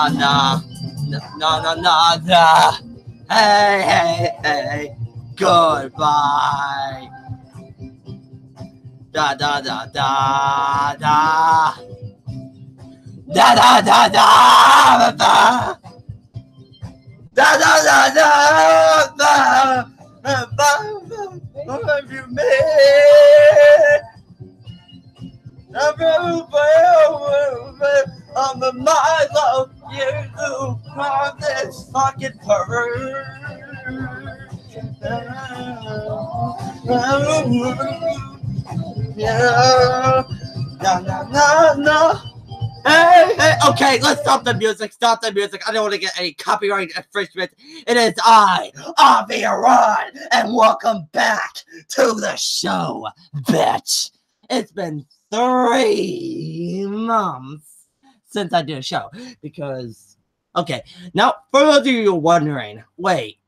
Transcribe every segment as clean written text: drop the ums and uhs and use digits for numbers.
na, na na na na. Hey, hey, hey, goodbye. Da da da da da. Da da da da da. Da da da da da. What have you made? I'm the mind of you from this fucking pervert. Yeah. No, no, no, no. Hey, hey, okay, let's stop the music. Stop the music. I don't want to get any copyright infringement. It is I, Avi Arad, and welcome back to the show, bitch. It's been 3 months since I did a show because, okay, now for those of you wondering, wait,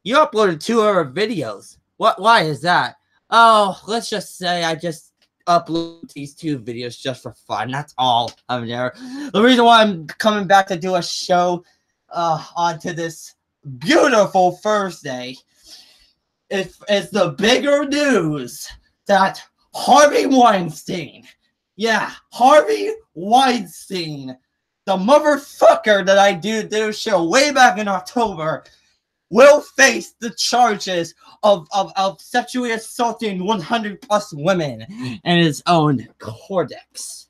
you uploaded 2 other videos. Why is that? Oh, let's just say I just upload these 2 videos just for fun. That's all I'm there. The reason why I'm coming back to do a show onto this beautiful Thursday is the bigger news that Harvey Weinstein, yeah, Harvey Weinstein, the motherfucker that I did a show way back in October, will face the charges of sexually assaulting 100+ women in his own codex.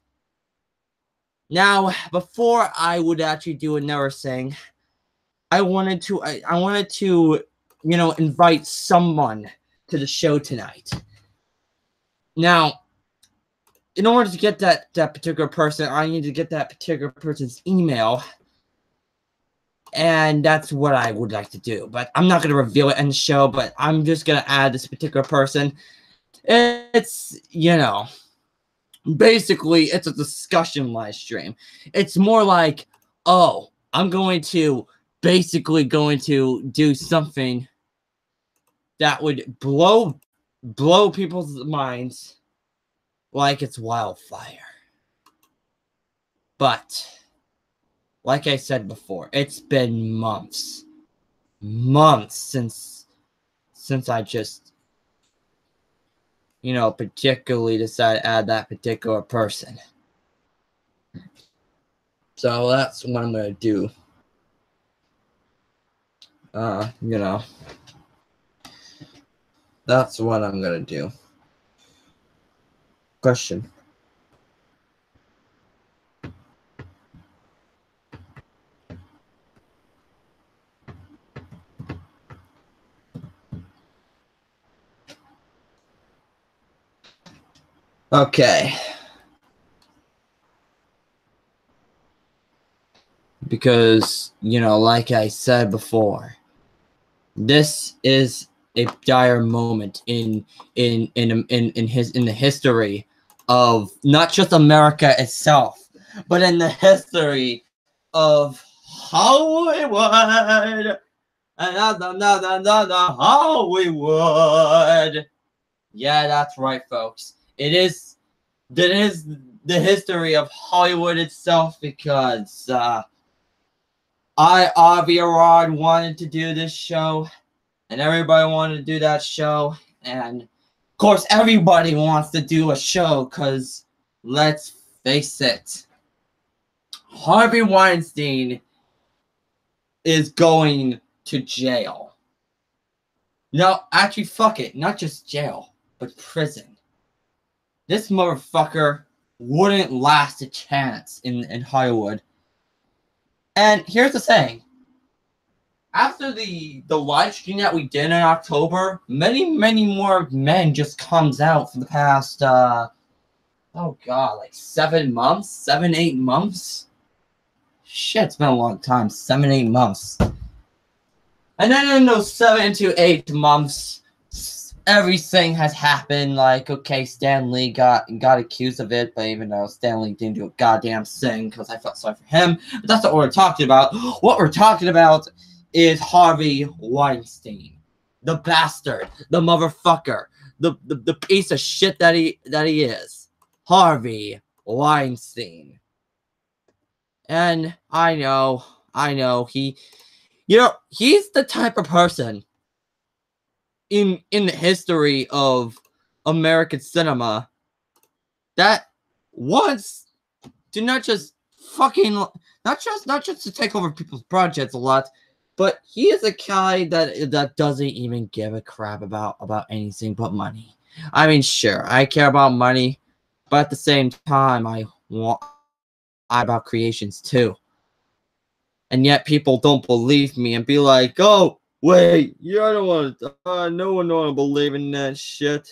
Now, before I would actually do another thing, I wanted to, you know, invite someone to the show tonight. Now, in order to get that particular person, I need to get that particular person's email. And that's what I would like to do. But I'm not going to reveal it in the show, but I'm just going to add this particular person. It's, you know, basically, it's a discussion live stream. It's more like, oh, I'm basically going to do something that would blow people's minds like it's wildfire. But like I said before, it's been months since I just, you know, particularly decided to add that particular person. So that's what I'm gonna do. You know, that's what I'm gonna do. Question. Okay. Because, you know, like I said before, this is a dire moment in the history of not just America itself, but in the history of Hollywood. Hollywood. Yeah, that's right, folks. It is the history of Hollywood itself, because Avi Arad wanted to do this show, and everybody wanted to do that show, and of course everybody wants to do a show, because let's face it, Harvey Weinstein is going to jail. No, actually, fuck it, not just jail, but prison. This motherfucker wouldn't last a chance in Hollywood. And here's the thing. After the live stream that we did in October, many more men just comes out for the past, oh god, like 7 months? 7, 8 months? Shit, it's been a long time. 7, 8 months. And then in those 7 to 8 months, everything has happened. Like, okay, Stan Lee got accused of it, but even though Stan Lee didn't do a goddamn thing, because I felt sorry for him. But that's not what we're talking about. What we're talking about is Harvey Weinstein, the bastard, the motherfucker, the piece of shit that he is, Harvey Weinstein. And I know, he's the type of person in the history of American cinema that wants to not just to take over people's projects a lot, but he is a guy that doesn't even give a crap about anything but money. I mean, sure, I care about money, but at the same time, I about creations too. And yet people don't believe me and be like, oh, wait, you don't want to, no one don't believe in that shit.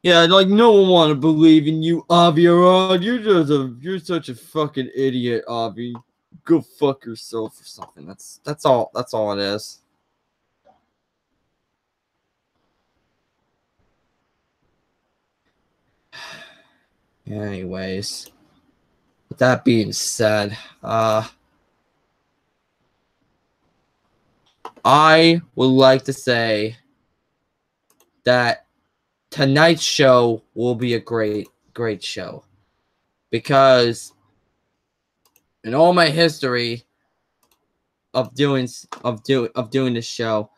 Yeah, like, no one want to believe in you, Avi Arad. You're such a fucking idiot, Avi. Go fuck yourself or something. That's all it is. Anyways, with that being said, I would like to say that tonight's show will be a great show, because in all my history of doing this show,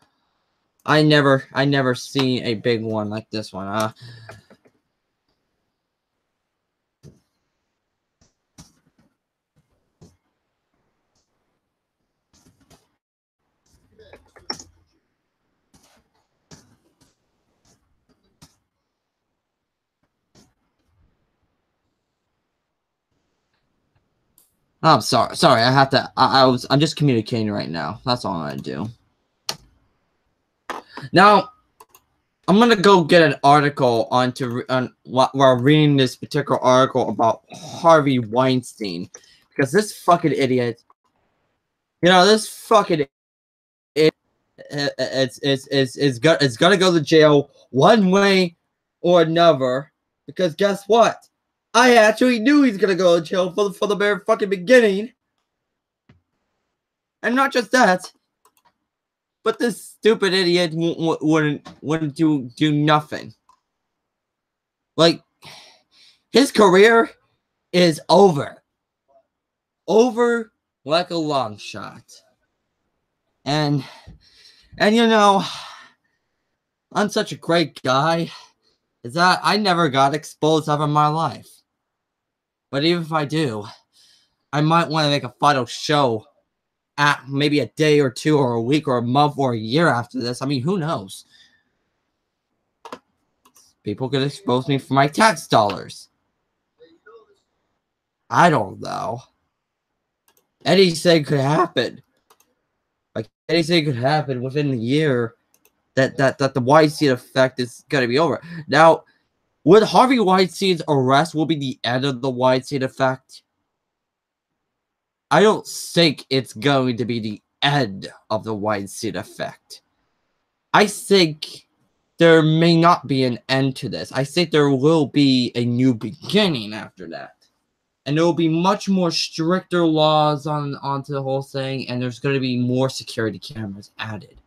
I never seen a big one like this one. I'm sorry. I have to. I'm just communicating right now. That's all I'm gonna do. Now, I'm gonna go get an article while reading this particular article about Harvey Weinstein, because this fucking idiot, this fucking idiot, it's gonna go to jail one way or another. Because guess what? I actually knew he's gonna go to jail for the very fucking beginning. And not just that, but this stupid idiot wouldn't do nothing. Like, his career is over. Over like a long shot. And I'm such a great guy, is that I never got exposed ever in my life. But even if I do, I might want to make a final show at maybe a day or two or a week or a month or a year after this. I mean, who knows? People could expose me for my tax dollars. I don't know. Anything could happen. Like, anything could happen within the year that the Weinstein effect is going to be over. Now, would Harvey Weinstein's arrest will be the end of the Weinstein effect? I don't think it's going to be the end of the Weinstein effect. I think there may not be an end to this. I think there will be a new beginning after that. And there will be much more stricter laws onto the whole thing, and there's going to be more security cameras added.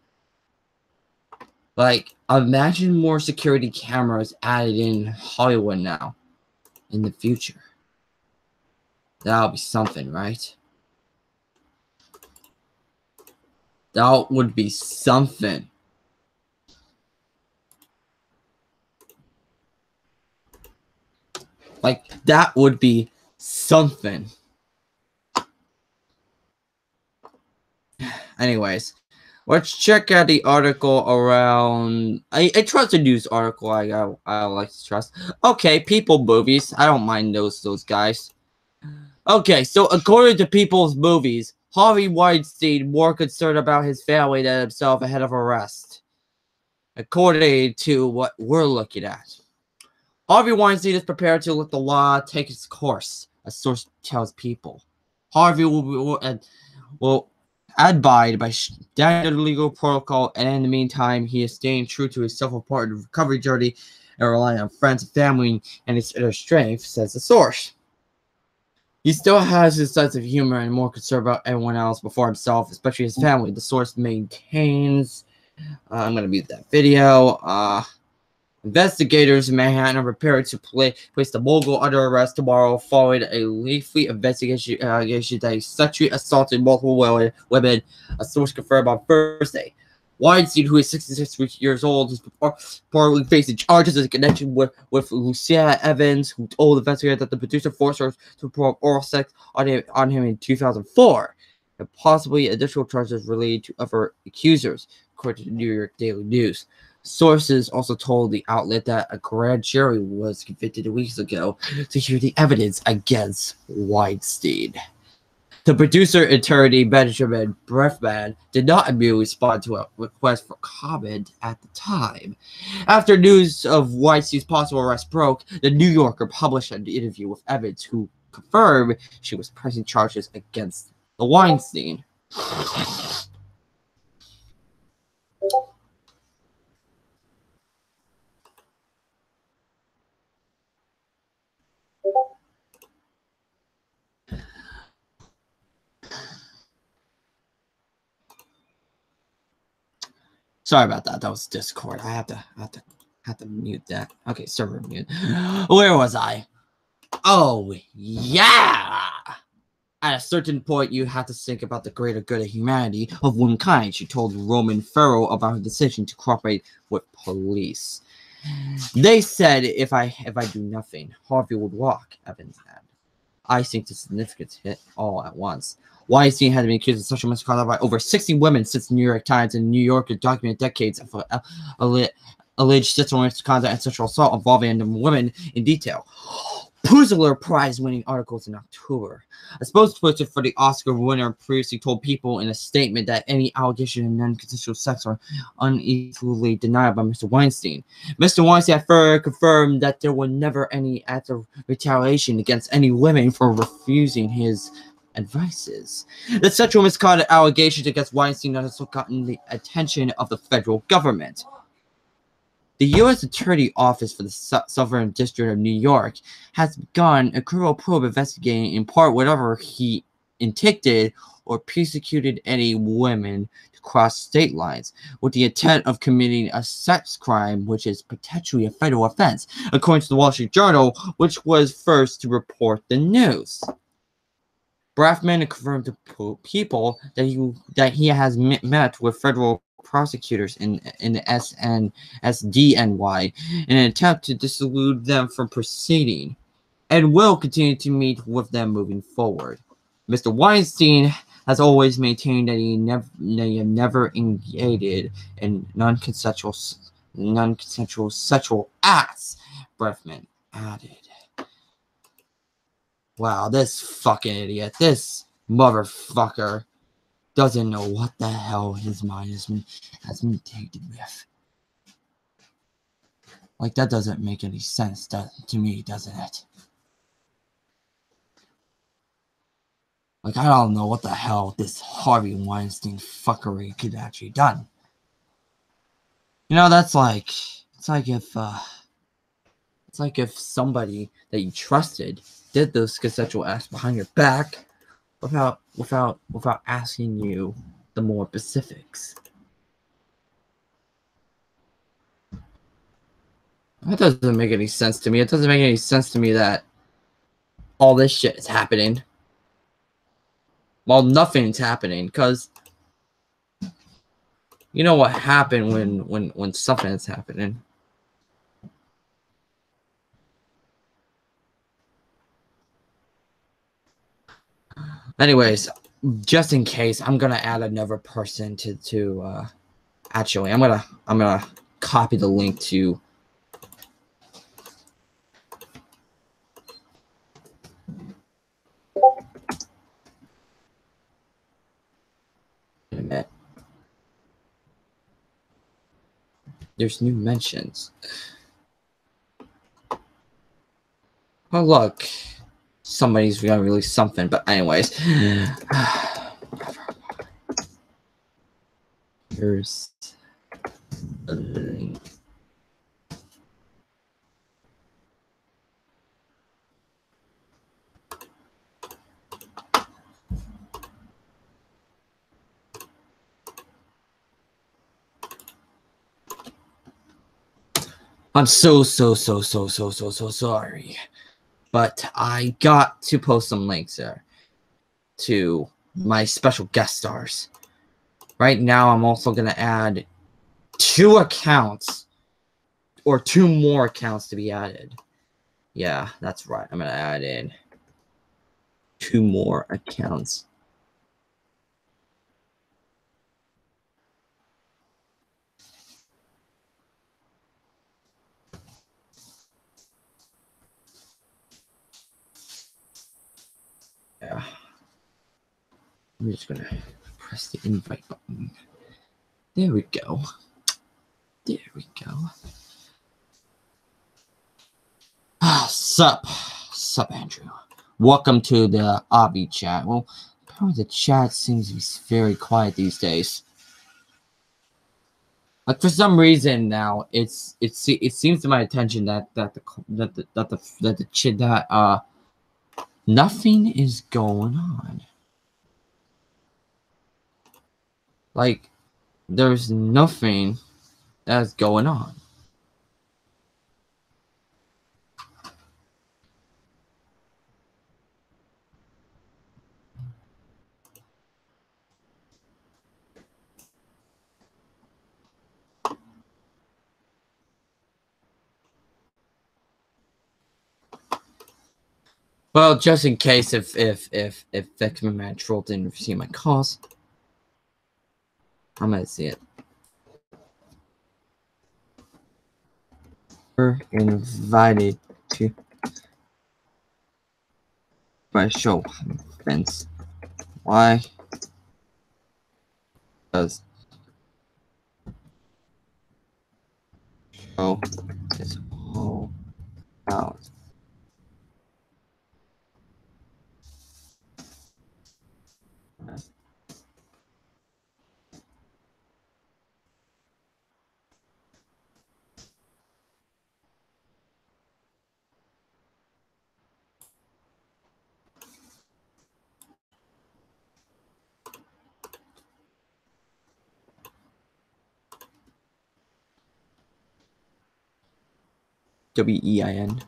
Like, imagine more security cameras added in Hollywood now, in the future. That'll be something, right? That would be something. Like, that would be something. Anyways, let's check out the article around. I trust the news article. I like to trust. Okay, People Movies. I don't mind those guys. Okay, so according to People's Movies, Harvey Weinstein more concerned about his family than himself ahead of arrest. According to what we're looking at, Harvey Weinstein is prepared to let the law take its course, a source tells People. Harvey will abide by standard legal protocol, and in the meantime, he is staying true to his self-reported recovery journey and relying on friends and family and his inner strength, says the source. He still has his sense of humor and more concerned about everyone else before himself, especially his family. The source maintains. I'm going to mute that video. Investigators in Manhattan are prepared to place the mogul under arrest tomorrow following a lengthy investigation allegation that he sexually assaulted multiple women, a source confirmed on Thursday. Weinstein, who is 66 years old, is reportedly facing charges in connection with Lucia Evans, who told investigators that the producer forced her to perform oral sex on him in 2004, and possibly additional charges related to other accusers, according to the New York Daily News. Sources also told the outlet that a grand jury was convicted weeks ago to hear the evidence against Weinstein. The producer, attorney Benjamin Brefman, did not immediately respond to a request for comment at the time. After news of Weinstein's possible arrest broke, the New Yorker published an interview with Evans, who confirmed she was pressing charges against the Weinstein. Sorry about that. That was Discord. I have to mute that. Okay, server mute. Where was I? Oh yeah. At a certain point, you have to think about the greater good of humanity, of womankind. She told Roman Farrow about her decision to cooperate with police. They said if I do nothing, Harvey would walk. Evans had. I think the significance hit all at once. Weinstein had been accused of sexual misconduct by over 60 women since the New York Times and New Yorker documented decades of alleged sexual misconduct and sexual assault involving women in detail. Pulitzer Prize-winning articles in October. A spokesperson for the Oscar winner previously told People in a statement that any allegation of non-consensual sex are unequally denied by Mr. Weinstein. Mr. Weinstein further confirmed that there were never any acts of retaliation against any women for refusing his advices. The sexual misconduct allegations against Weinstein have also gotten the attention of the federal government. The U.S. Attorney Office for the Southern District of New York has begun a criminal probe investigating, in part, whether he intimidated or persecuted any women to cross state lines with the intent of committing a sex crime, which is potentially a federal offense, according to the Wall Street Journal, which was first to report the news. Brafman confirmed to People that he has met with federal prosecutors in the SDNY in an attempt to dissuade them from proceeding, and will continue to meet with them moving forward. Mr. Weinstein has always maintained that he never engaged in non-consensual sexual acts, Brefman added. Wow, this fucking idiot, this motherfucker doesn't know what the hell his mind has been tainted with. Like, that doesn't make any sense to me, doesn't it? Like, I don't know what the hell this Harvey Weinstein fuckery could actually done. You know, it's like if somebody that you trusted did those consensual acts behind your back without asking you the more specifics. That doesn't make any sense to me. It doesn't make any sense to me that all this shit is happening while nothing's happening, because you know what happened when something is happening. Anyways, just in case, I'm gonna add another person to actually I'm gonna copy the link to there's new mentions. Oh look, somebody's gonna release something, but anyways. Here's a link. I'm so sorry. But I got to post some links there to my special guest stars. Right now, I'm also going to add 2 accounts, or 2 more accounts to be added. Yeah, that's right. I'm going to add in 2 more accounts. Yeah. I'm just going to press the invite button. There we go. There we go. Sup, Andrew. Welcome to the Avi chat. Well, apparently the chat seems to be very quiet these days. Like for some reason now, it seems to my attention that nothing is going on. Like there's nothing that's going on. Well, just in case if Vexman Man Troll didn't receive my calls, I'm gonna see it. We're invited to my show events. Why does show is all out? WEIN.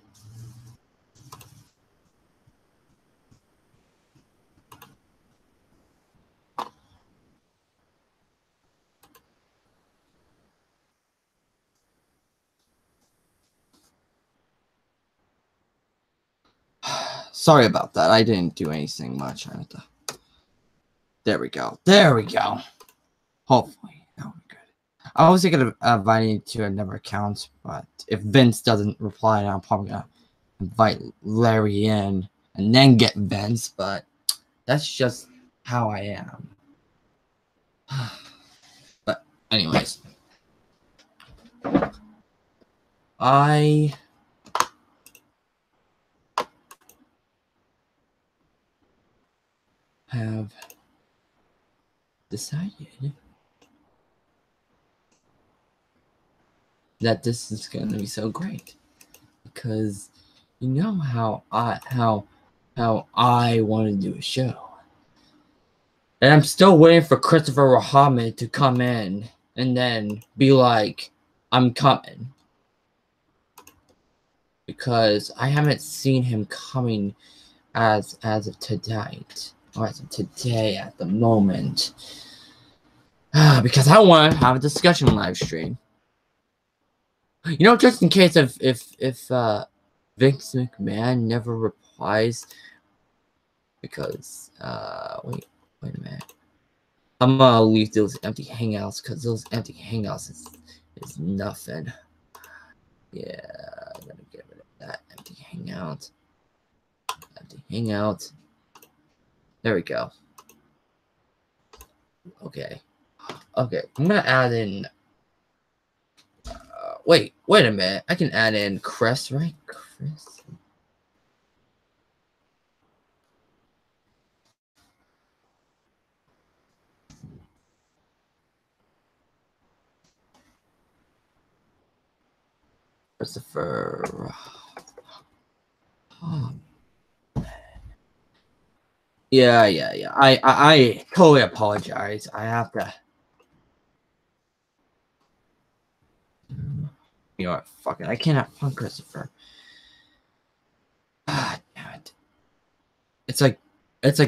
Sorry about that. I didn't do anything much. There we go. There we go. Hopefully, that will be good. I was thinking of inviting to another account, but if Vince doesn't reply, I'm probably gonna invite Larry in and then get Vince. But that's just how I am. But anyways, I have decided that this is going to be so great because you know how I want to do a show, and I'm still waiting for Christopher Muhammad to come in and then be like, "I'm coming," because I haven't seen him coming as of tonight. Or as of today at the moment. Because I want to have a discussion live stream. You know, just in case if Vince McMahon never replies. Because wait a minute. I'm gonna leave those empty hangouts because those empty hangouts is nothing. Yeah, I'm gonna get rid of that empty hangout. Empty hangout. There we go. Okay. Okay, I'm gonna add in. Wait a minute. I can add in Chris, right? Chris. Christopher. Oh. Yeah. I totally apologize. I have to. You know what? Fuck it. I cannot find Christopher. Ah, damn it. It's like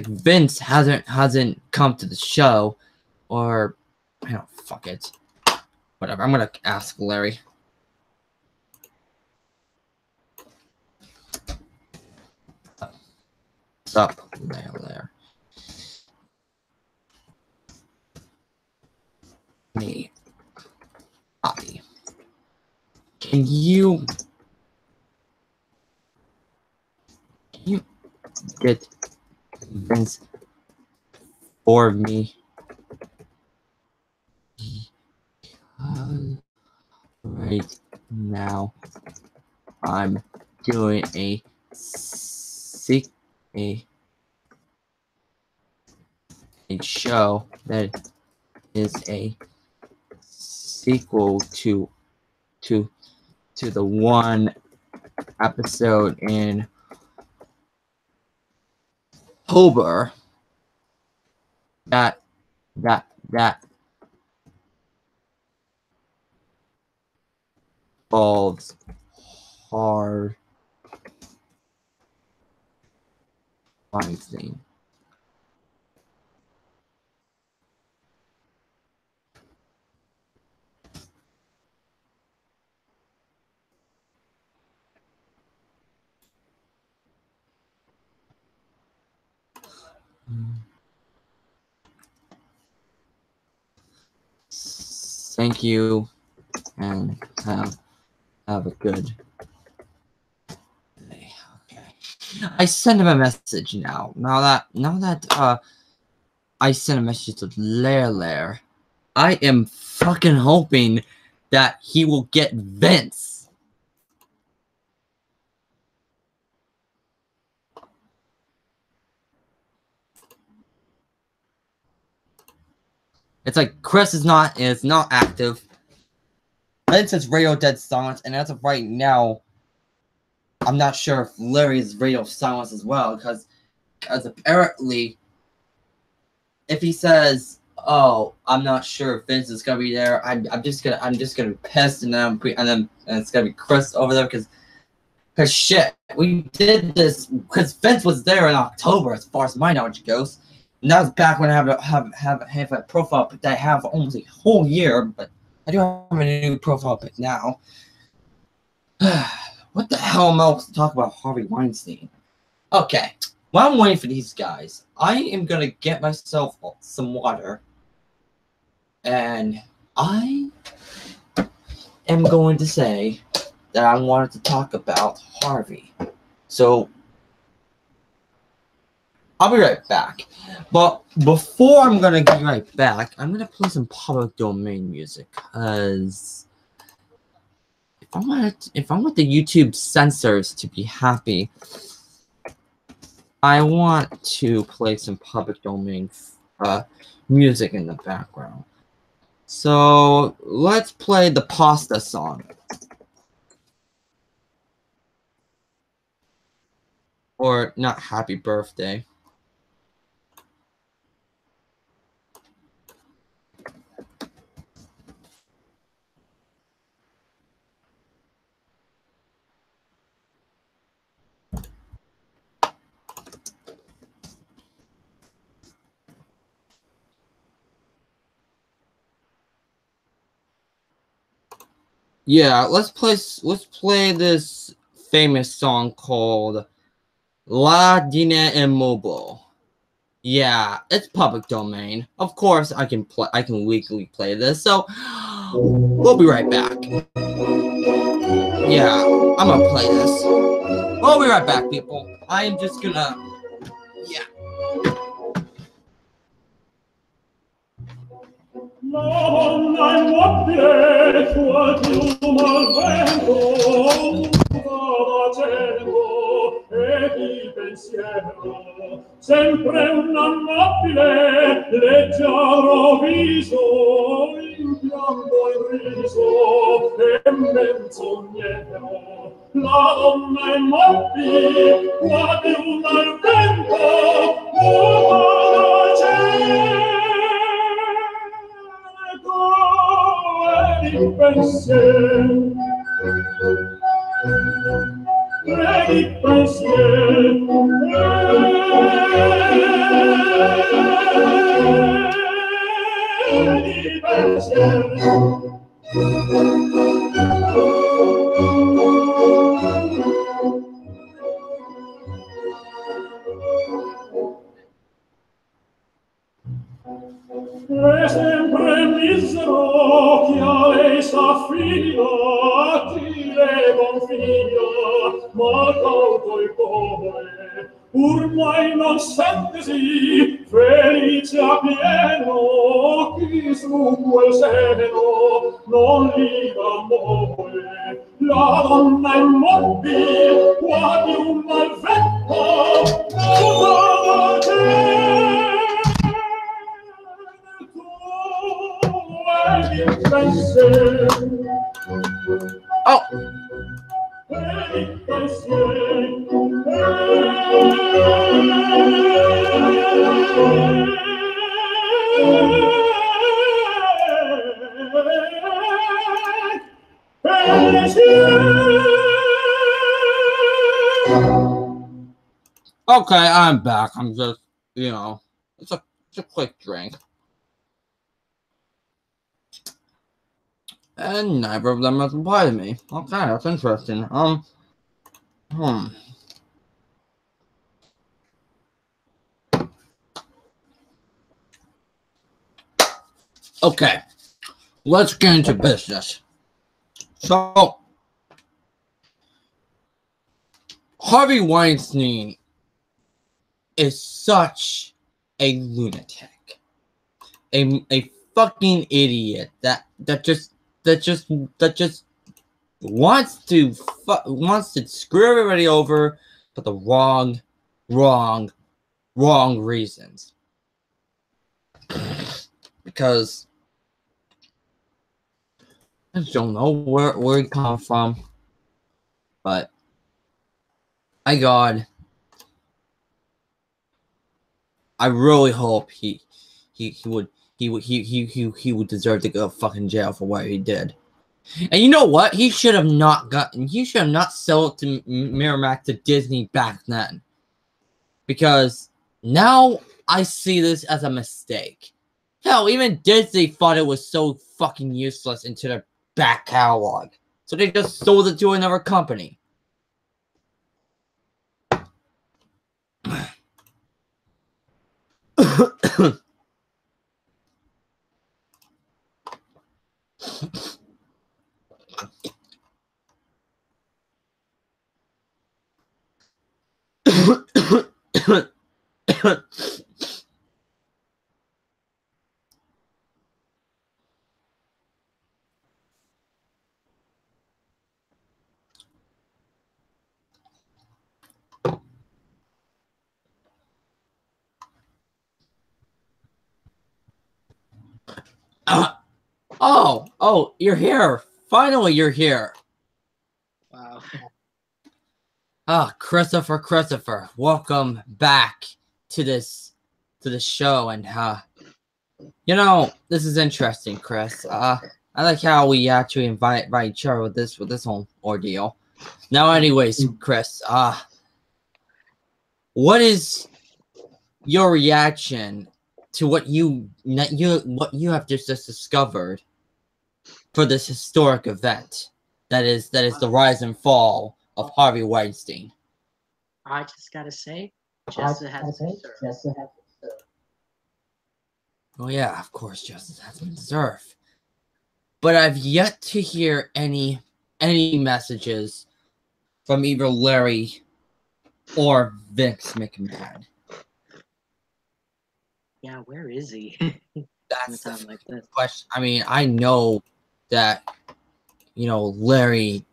Vince hasn't come to the show, or I don't fuck it. Whatever. I'm gonna ask Larry. What's up, Larry? Me, Avi. Can you get Vince for me? Right now, I'm doing a show that is a sequel to the one episode in October that involves hard Weinstein. Thank you, and have a good day. Okay. I sent him a message now. Now that I sent a message to Lair. I am fucking hoping that he will get Vince. It's like Chris is not active. Vince is radio dead silence, and as of right now, I'm not sure if Larry is radio silence as well, because apparently, if he says, "Oh, I'm not sure if Vince is gonna be there," I'm just gonna be pissed, and then it's gonna be Chris over there, because shit, we did this because Vince was there in October, as far as my knowledge goes. And that was back when I have a profile pic that I have almost a whole year, but I do have a new profile pic now. What the hell am I supposed to talk about Harvey Weinstein? Okay, while I'm waiting for these guys, I am gonna get myself some water, and I am going to say that I wanted to talk about Harvey. So I'll be right back. But before I'm gonna get right back, I'm gonna play some public domain music, because if I want the YouTube censors to be happy, I want to play some public domain music in the background. So let's play the pasta song. Or not happy birthday. Yeah, let's play this famous song called La Dina Immobile. Yeah, it's public domain. Of course, I can legally play this. So we'll be right back. Yeah, I'm gonna play this. We'll be right back, people. I am just gonna. Yeah. La donna immobile tua piuma al vento va facendo e di pensiero sempre un amabile leggiadro viso impianto il riso e menzognero la donna immobile tua piuma al vento va facendo di pensiero E sempre misero che a lei s'affida, chi le confidia, ma cauto il cuore, pur mai non sentesi, felice a pieno, chi su quel seno non li d'amore. La donna immobile, quasi un malvetto, nuda da Oh. Okay, I'm back. I'm just, you know, it's a quick drink. And neither of them has replied to me. Okay, that's interesting. Okay, let's get into business. So, Harvey Weinstein is such a lunatic, a fucking idiot that just wants to screw everybody over for the wrong reasons. Because I just don't know where he comes from, but my God, I really hope he would deserve to go fucking jail for what he did. And you know what? He should have not sold it to Miramax to Disney back then. Because now I see this as a mistake. Hell, even Disney thought it was so fucking useless into their back catalog. So they just sold it to another company. Oh, you're here. Finally, you're here. Wow. Christopher, welcome back to this show. And you know, this is interesting, Chris. I like how we actually invite each other with this whole ordeal. Now, anyways, Chris, what is your reaction to what you have just discovered for this historic event that is the rise and fall of Harvey Weinstein? I just gotta say, justice has been served. Oh yeah, of course, justice has been served. But I've yet to hear any messages from either Larry or Vince McMahon. Yeah, where is he? That's the like this. question. I mean, I know that, you know, Larry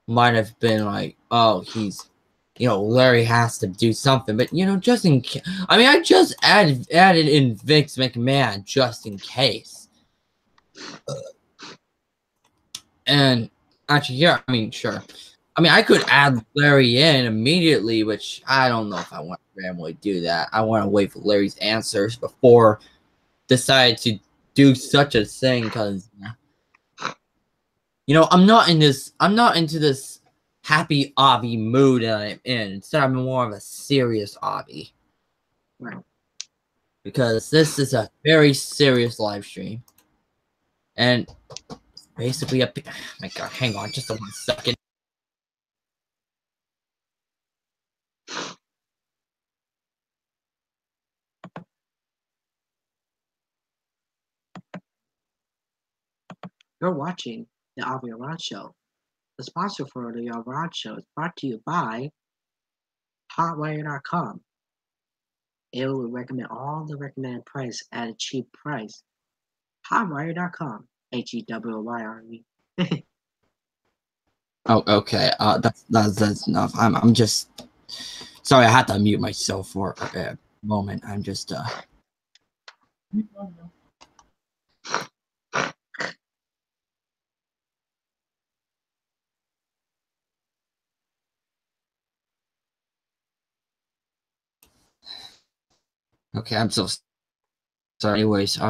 might have been like, oh, he's, you know, Larry has to do something, but, you know, just in case. I mean, I just added in Vince McMahon just in case. And actually, yeah, I mean, sure. I mean, I could add Larry in immediately, which I don't know if I want to randomly do that. I want to wait for Larry's answers before decide to do such a thing, because, you know, I'm not into this happy Avi mood that I'm in. Instead, I'm more of a serious Avi. Right. Because this is a very serious live stream. And basically, oh my God, hang on just a 1 second. You're watching the Avi Arad Show. The sponsor for the Arad Show is brought to you by Hotwire.com. It will recommend all the recommended price at a cheap price. Hotwire.com. HEWYRE. Oh, okay. That's enough. I'm just sorry. I had to unmute myself for a moment. I'm just okay. I'm so sorry. Anyways, is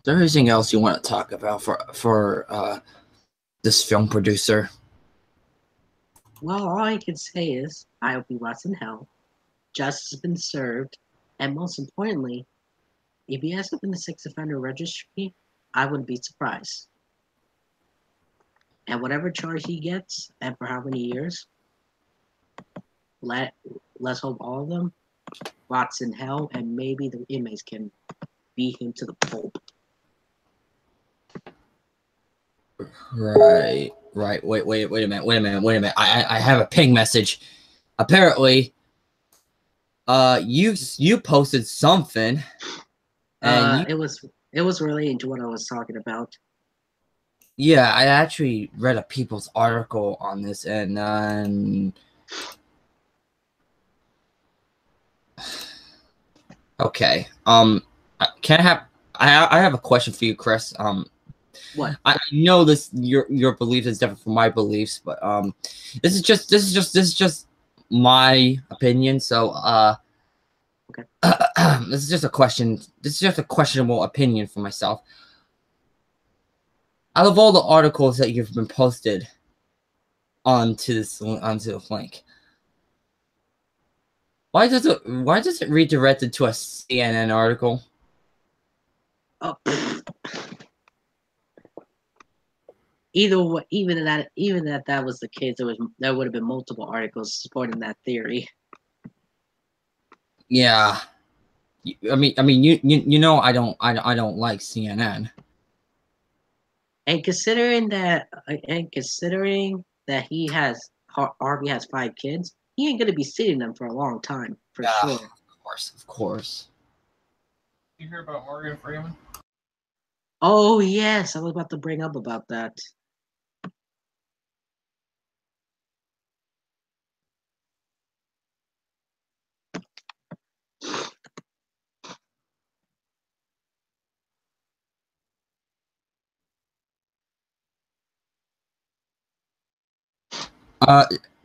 there anything else you want to talk about for this film producer? Well, all I can say is, I hope he rots in hell. Justice has been served, and most importantly, if he ends up in the sex offender registry, I wouldn't be surprised. And whatever charge he gets, and for how many years, let's hope all of them rots in hell, and maybe the inmates can beat him to the pulp. Right. Wait a minute. I have a ping message. Apparently, you posted something, and it was relating to what I was talking about. Yeah, I actually read a People's article on this, and okay. Can I have a question for you, Chris? What? I know this your belief is different from my beliefs, but this is just my opinion. So okay. This is just a question. This is just a questionable opinion for myself. Out of all the articles that you've been posted onto the link, why does it redirect it to a CNN article? Oh. Even if that was the case, there would have been multiple articles supporting that theory. Yeah, I mean, you know, I don't like CNN. And considering that Harvey has 5 kids, he ain't gonna be seeing them for a long time, for sure. Of course. You hear about Morgan Freeman? Oh yes, I was about to bring up about that.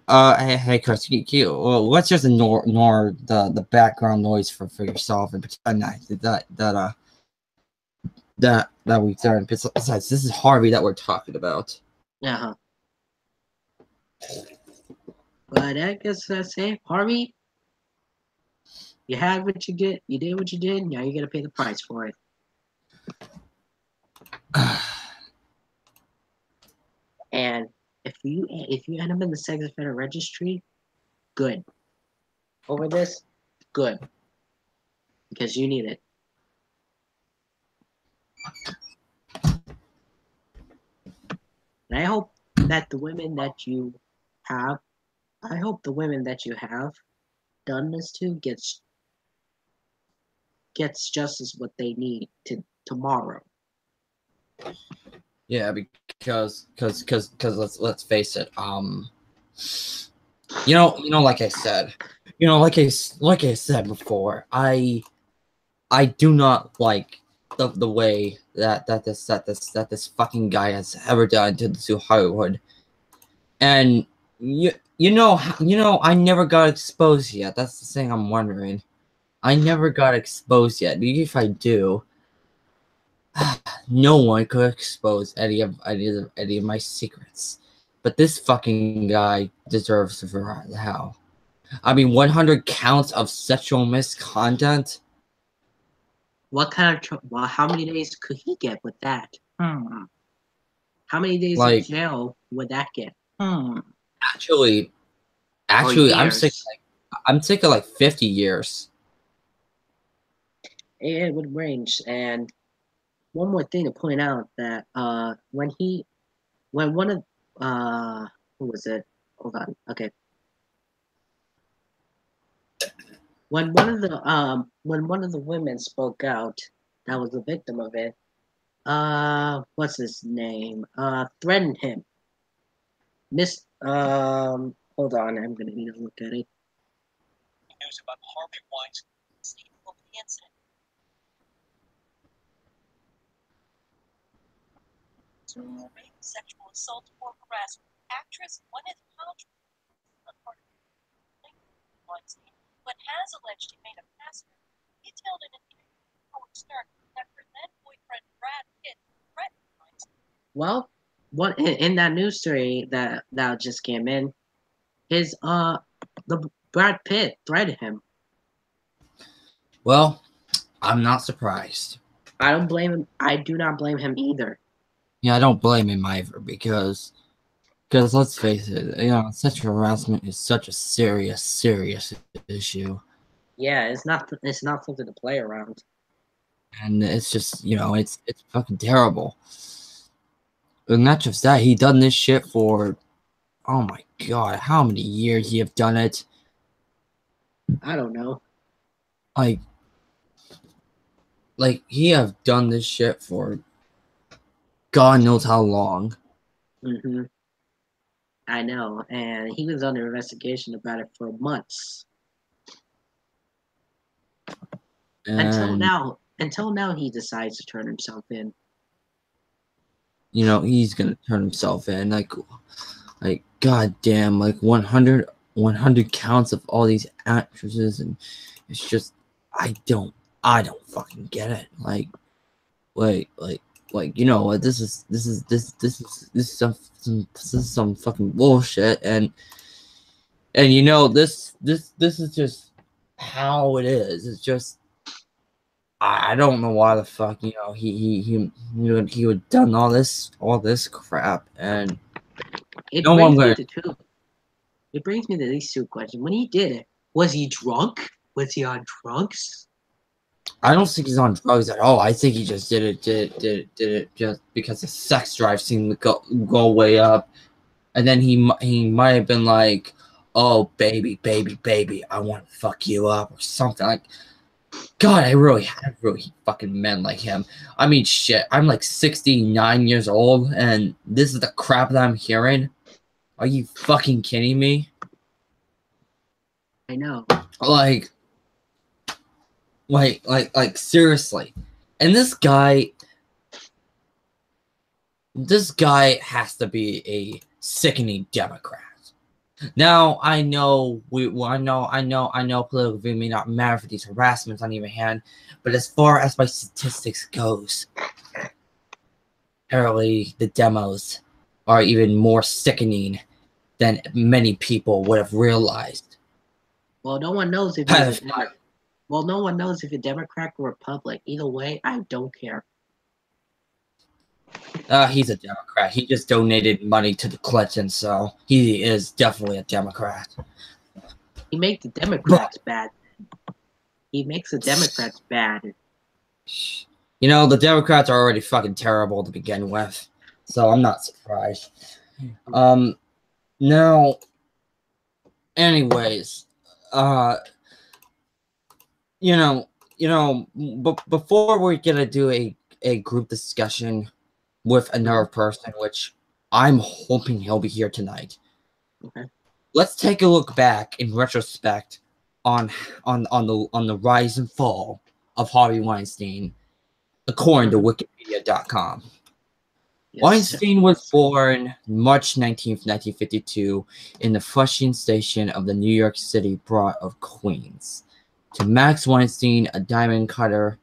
Hey, Chris, well, let's just ignore the background noise for yourself and pretend that we've done. Besides, this is Harvey that we're talking about. Uh-huh. But I guess I say, Harvey, you had what you get, you did what you did, now you're gonna pay the price for it. And if you end up in the sex offender registry, good. Over this, good. Because you need it. And I hope that the women that you have done this to gets justice what they need tomorrow. Yeah, because let's face it. You know, like I said, like I said before, I do not like the way that this fucking guy has ever done to Hollywood, and you know, I never got exposed yet. That's the thing I'm wondering. I never got exposed yet. Maybe if I do, no one could expose any of my secrets. But this fucking guy deserves to rot in hell. I mean, 100 counts of sexual misconduct. What kind of well, how many days could he get with that? How many days in Like, jail would that get? actually, I'm sick. Years. I'm sick of like 50 years. It would range. And one more thing to point out that when one of who was it? Hold on. Okay. When one of the women spoke out that was the victim of it, what's his name? Threatened him. Hold on, I'm gonna need to look at it. News about Harvey Weinstein incident. Sexual assault or harassment. Actress Gwyneth Paltrow, Weinstein, but has alleged he made a pass her, detailed in an interview with Howard Stern that her then boyfriend Brad Pitt threatened Weinstein. Well, what in that news story that just came in, the Brad Pitt threatened him. Well, I'm not surprised. I don't blame him. I do not blame him either. Yeah, I don't blame him either because let's face it, sexual harassment is such a serious issue. Yeah, it's not something to play around. And it's just, it's fucking terrible. And not just that, he done this shit for, oh my god, how many years he have done it? I don't know. Like he have done this shit for God knows how long. I know, and he was under investigation about it for months. And until now, he decides to turn himself in. He's gonna turn himself in. Like goddamn, like 100 counts of all these actresses, and it's just I don't fucking get it. Like this is some fucking bullshit, and this is just how it is. It's just I don't know why the fuck he would done all this crap, and It brings me to these two questions. When he did it, was he drunk? Was he on drugs? I don't think he's on drugs at all. I think he just did it just because the sex drive seemed to go way up, and then he might have been like, "Oh baby, I want to fuck you up" or something like. God, I really fucking men like him. I mean, shit. I'm like 69 years old, and this is the crap that I'm hearing. Are you fucking kidding me? I know. Like seriously. And this guy has to be a sickening Democrat. Now I know political view may not matter for these harassments on either hand, but as far as my statistics goes, apparently the demos are even more sickening than many people would have realized. Well, no one knows if no one knows if you're Democrat or Republican. Either way, I don't care. He's a Democrat. He just donated money to the Clintons, so he is definitely a Democrat. He makes the Democrats bad. He makes the Democrats bad. The Democrats are already fucking terrible to begin with, so I'm not surprised. Now, anyways, before we're gonna do a group discussion with another person, which I'm hoping he'll be here tonight. Okay. Let's take a look back in retrospect on the rise and fall of Harvey Weinstein, according to Wikipedia.com. Yes. Weinstein was born March 19th, 1952, in the Flushing Station of the New York City borough of Queens. To Max Weinstein, a diamond cutter,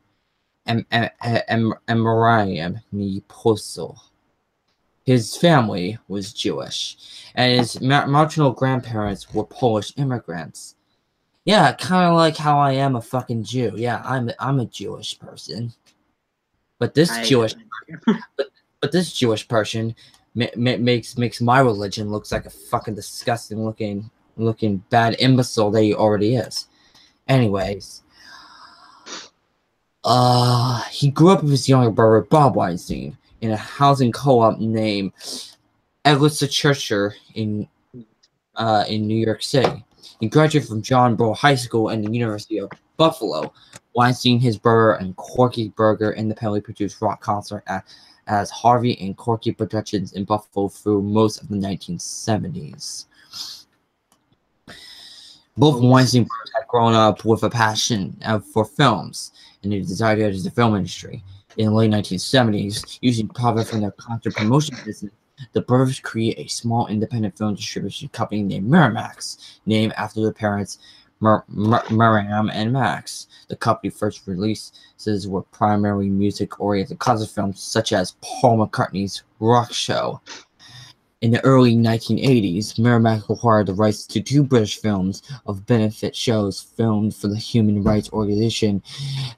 and Miriam Posel. His family was Jewish, and his maternal grandparents were Polish immigrants. Yeah, kind of like how I am a fucking Jew. Yeah, I'm a Jewish person. But this I Jewish but this Jewish person makes my religion looks like a fucking disgusting looking bad imbecile that he already is. Anyways, he grew up with his younger brother Bob Weinstein in a housing co-op named Eglitzer Churcher in New York City. He graduated from John Brown High School and the University of Buffalo. Weinstein, his brother, and Corky Burger independently produced rock concert as Harvey and Corky Productions in Buffalo through most of the 1970s. Both Weinstein brothers had grown up with a passion for films and a desire to enter the film industry. In the late 1970s, using profit from their concert promotion business, the brothers create a small independent film distribution company named Miramax, named after their parents Miriam and Max. The company's first releases were primarily music-oriented concert films such as Paul McCartney's Rock Show. In the early 1980s, Miramax acquired the rights to 2 British films of benefit shows filmed for the human rights organization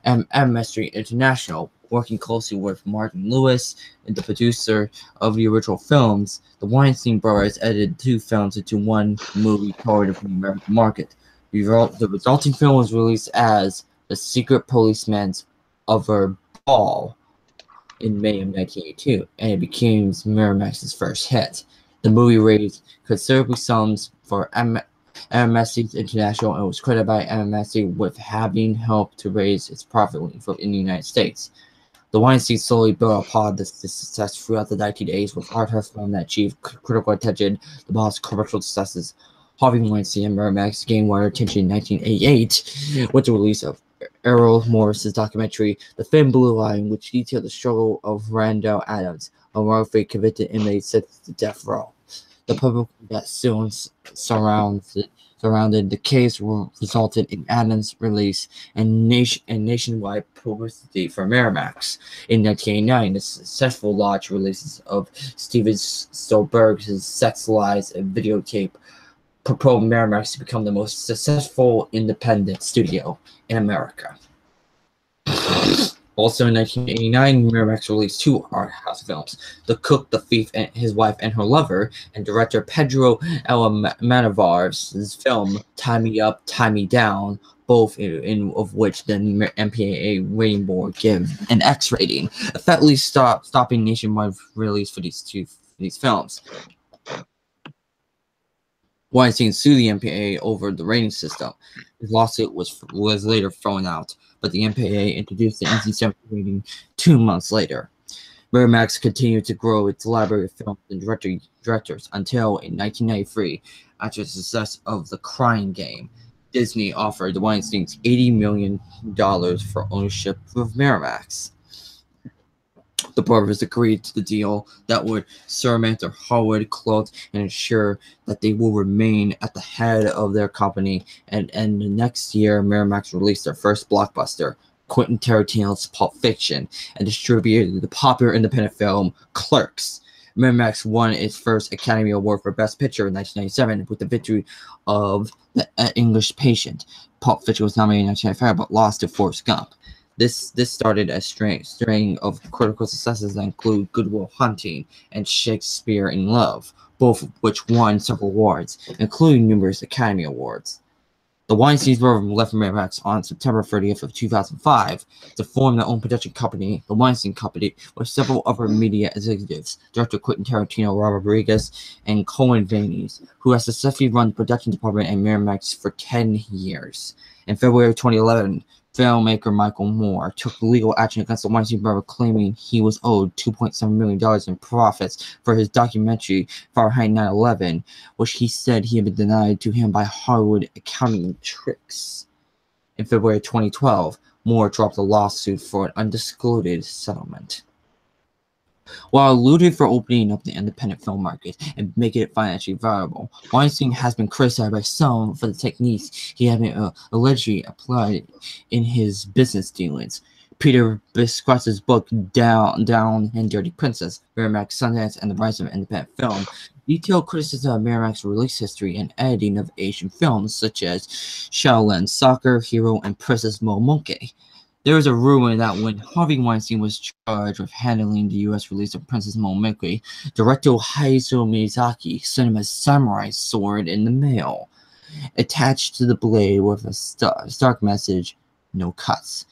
Amnesty International. Working closely with Martin Lewis, the producer of the original films, the Weinstein brothers edited 2 films into 1 movie targeted for the American market. The resulting film was released as The Secret Policeman's Other Ball in May of 1982, and it became Miramax's first hit. The movie raised considerable sums for Amnesty International and was credited by Amnesty with having helped to raise its profit in the United States. The Weinstein slowly built upon this success throughout the 1980s with art house films that achieved critical attention, the most commercial successes. Harvey Weinstein and Miramax gained wider attention in 1988 with the release of Errol Morris's documentary The Thin Blue Line, which detailed the struggle of Randall Adams, a wrongfully convicted inmate sentenced to death row. The public that soon surrounded the case resulted in Adams' release and nationwide publicity for Miramax. In 1989, the successful launch releases of Steven Spielberg's Sex, Lies, and Videotape propelled Miramax to become the most successful independent studio in America. Also in 1989, Miramax released 2 art house films, The Cook, the Thief, and His Wife and Her Lover, and director Pedro Almodovar's film Tie Me Up, Tie Me Down, both of which the MPAA rating board give an X rating, effectively stopping nationwide release for these films. Weinstein sued the MPAA over the rating system. His lawsuit was later thrown out, but the MPAA introduced the NC-17 rating 2 months later. Miramax continued to grow its library of films and directors until, in 1993, after the success of The Crying Game, Disney offered the Weinsteins $80 million for ownership of Miramax. The brothers agreed to the deal that would cement their Hollywood clout and ensure that they will remain at the head of their company. And the next year, Miramax released their first blockbuster, Quentin Tarantino's Pulp Fiction, and distributed the popular independent film Clerks. Miramax won its first Academy Award for Best Picture in 1997 with the victory of The English Patient. Pulp Fiction was nominated in 1995 but lost to Forrest Gump. This started a string of critical successes that include Good Will Hunting and Shakespeare in Love, both of which won several awards, including numerous Academy Awards. The Weinsteins brothers left Miramax on September 30th of 2005 to form their own production company, the Weinstein Company, with several other media executives, director Quentin Tarantino, Robert Rodriguez, and Colin Vanies, who has successfully run the production department at Miramax for 10 years. In February 2011, filmmaker Michael Moore took legal action against the Weinstein brothers, claiming he was owed $2.7 million in profits for his documentary Fahrenheit 9/11, which he said he had been denied to him by Hollywood accounting tricks. In February 2012, Moore dropped a lawsuit for an undisclosed settlement. While alluding for opening up the independent film market and making it financially viable, Weinstein has been criticized by some for the techniques he had allegedly applied in his business dealings. Peter Bisquat's book Down and Dirty Princess, Miramax, Sundance, and the Rise of Independent Film detailed criticism of Miramax's release history and editing of Asian films such as Shaolin Soccer, Hero, and Princess Mononoke. There is a rumor that when Harvey Weinstein was charged with handling the U.S. release of Princess Mononoke, director Hayao Miyazaki sent him a samurai sword in the mail, attached to the blade with a stark message, "No cuts."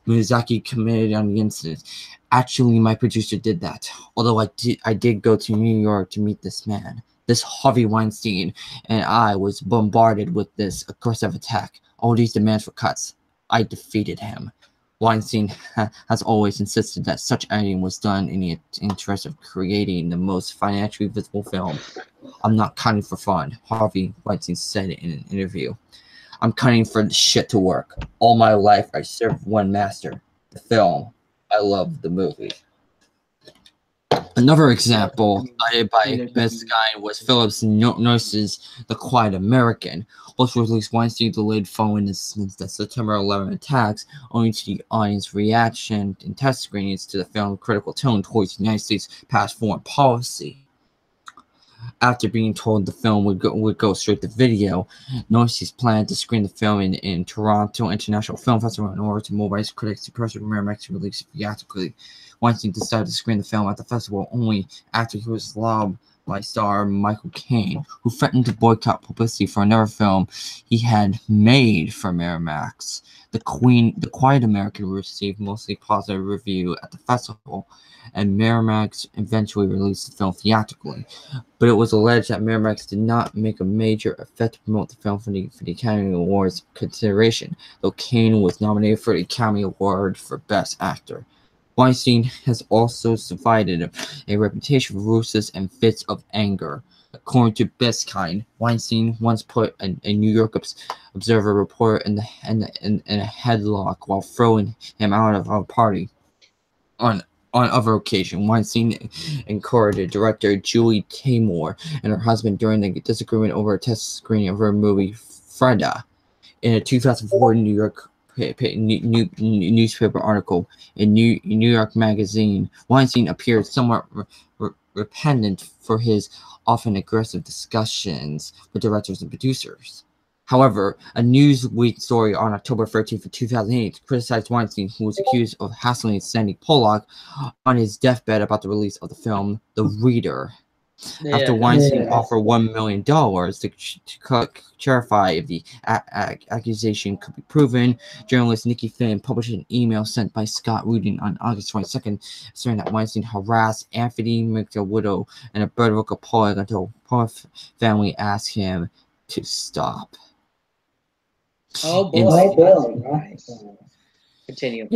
Miyazaki commented on the incident. "Actually, my producer did that. Although I did go to New York to meet this man. This Harvey Weinstein and I was bombarded with this aggressive attack. All these demands for cuts. I defeated him." Weinstein has always insisted that such editing was done in the interest of creating the most financially visible film. "I'm not cutting for fun," Harvey Weinstein said in an interview. "I'm cutting for the shit to work. All my life I served one master, the film. I love the movie." Another example cited by Best Guy was Philip Noyce's The Quiet American, which was released Weinstein delayed following the September 11 attacks, owing to the audience reaction and test screenings to the film's critical tone towards the United States' past foreign policy. After being told the film would go straight to video, Noyce's planned to screen the film in Toronto International Film Festival in order to mobilize critics to pressure Miramax release it theatrically. Weinstein decided to screen the film at the festival only after he was lobbed by star Michael Caine, who threatened to boycott publicity for another film he had made for Miramax. The Quiet American received mostly positive review at the festival, and Miramax eventually released the film theatrically. But it was alleged that Miramax did not make a major effort to promote the film for the Academy Awards consideration, though Caine was nominated for the Academy Award for Best Actor. Weinstein has also survived a reputation for ruthlessness and fits of anger. According to Biskind, Weinstein once put a New York Observer reporter in a headlock while throwing him out of a party. On other occasion, Weinstein encouraged director Julie Taymor and her husband during the disagreement over a test screening of her movie Freda. In a 2004 New York newspaper article in New York Magazine, Weinstein appeared somewhat repentant for his often aggressive discussions with directors and producers. However, a Newsweek story on October 13th of 2008 criticized Weinstein, who was accused of hassling Sandy Pollock on his deathbed about the release of the film The Reader. After Weinstein offered $1 million to clarify if the accusation could be proven, journalist Nikki Finn published an email sent by Scott Rudin on August 22nd, saying that Weinstein harassed Anthony McWidow and Alberto Pollock until Pollock's family asked him to stop. Oh boy! Continue.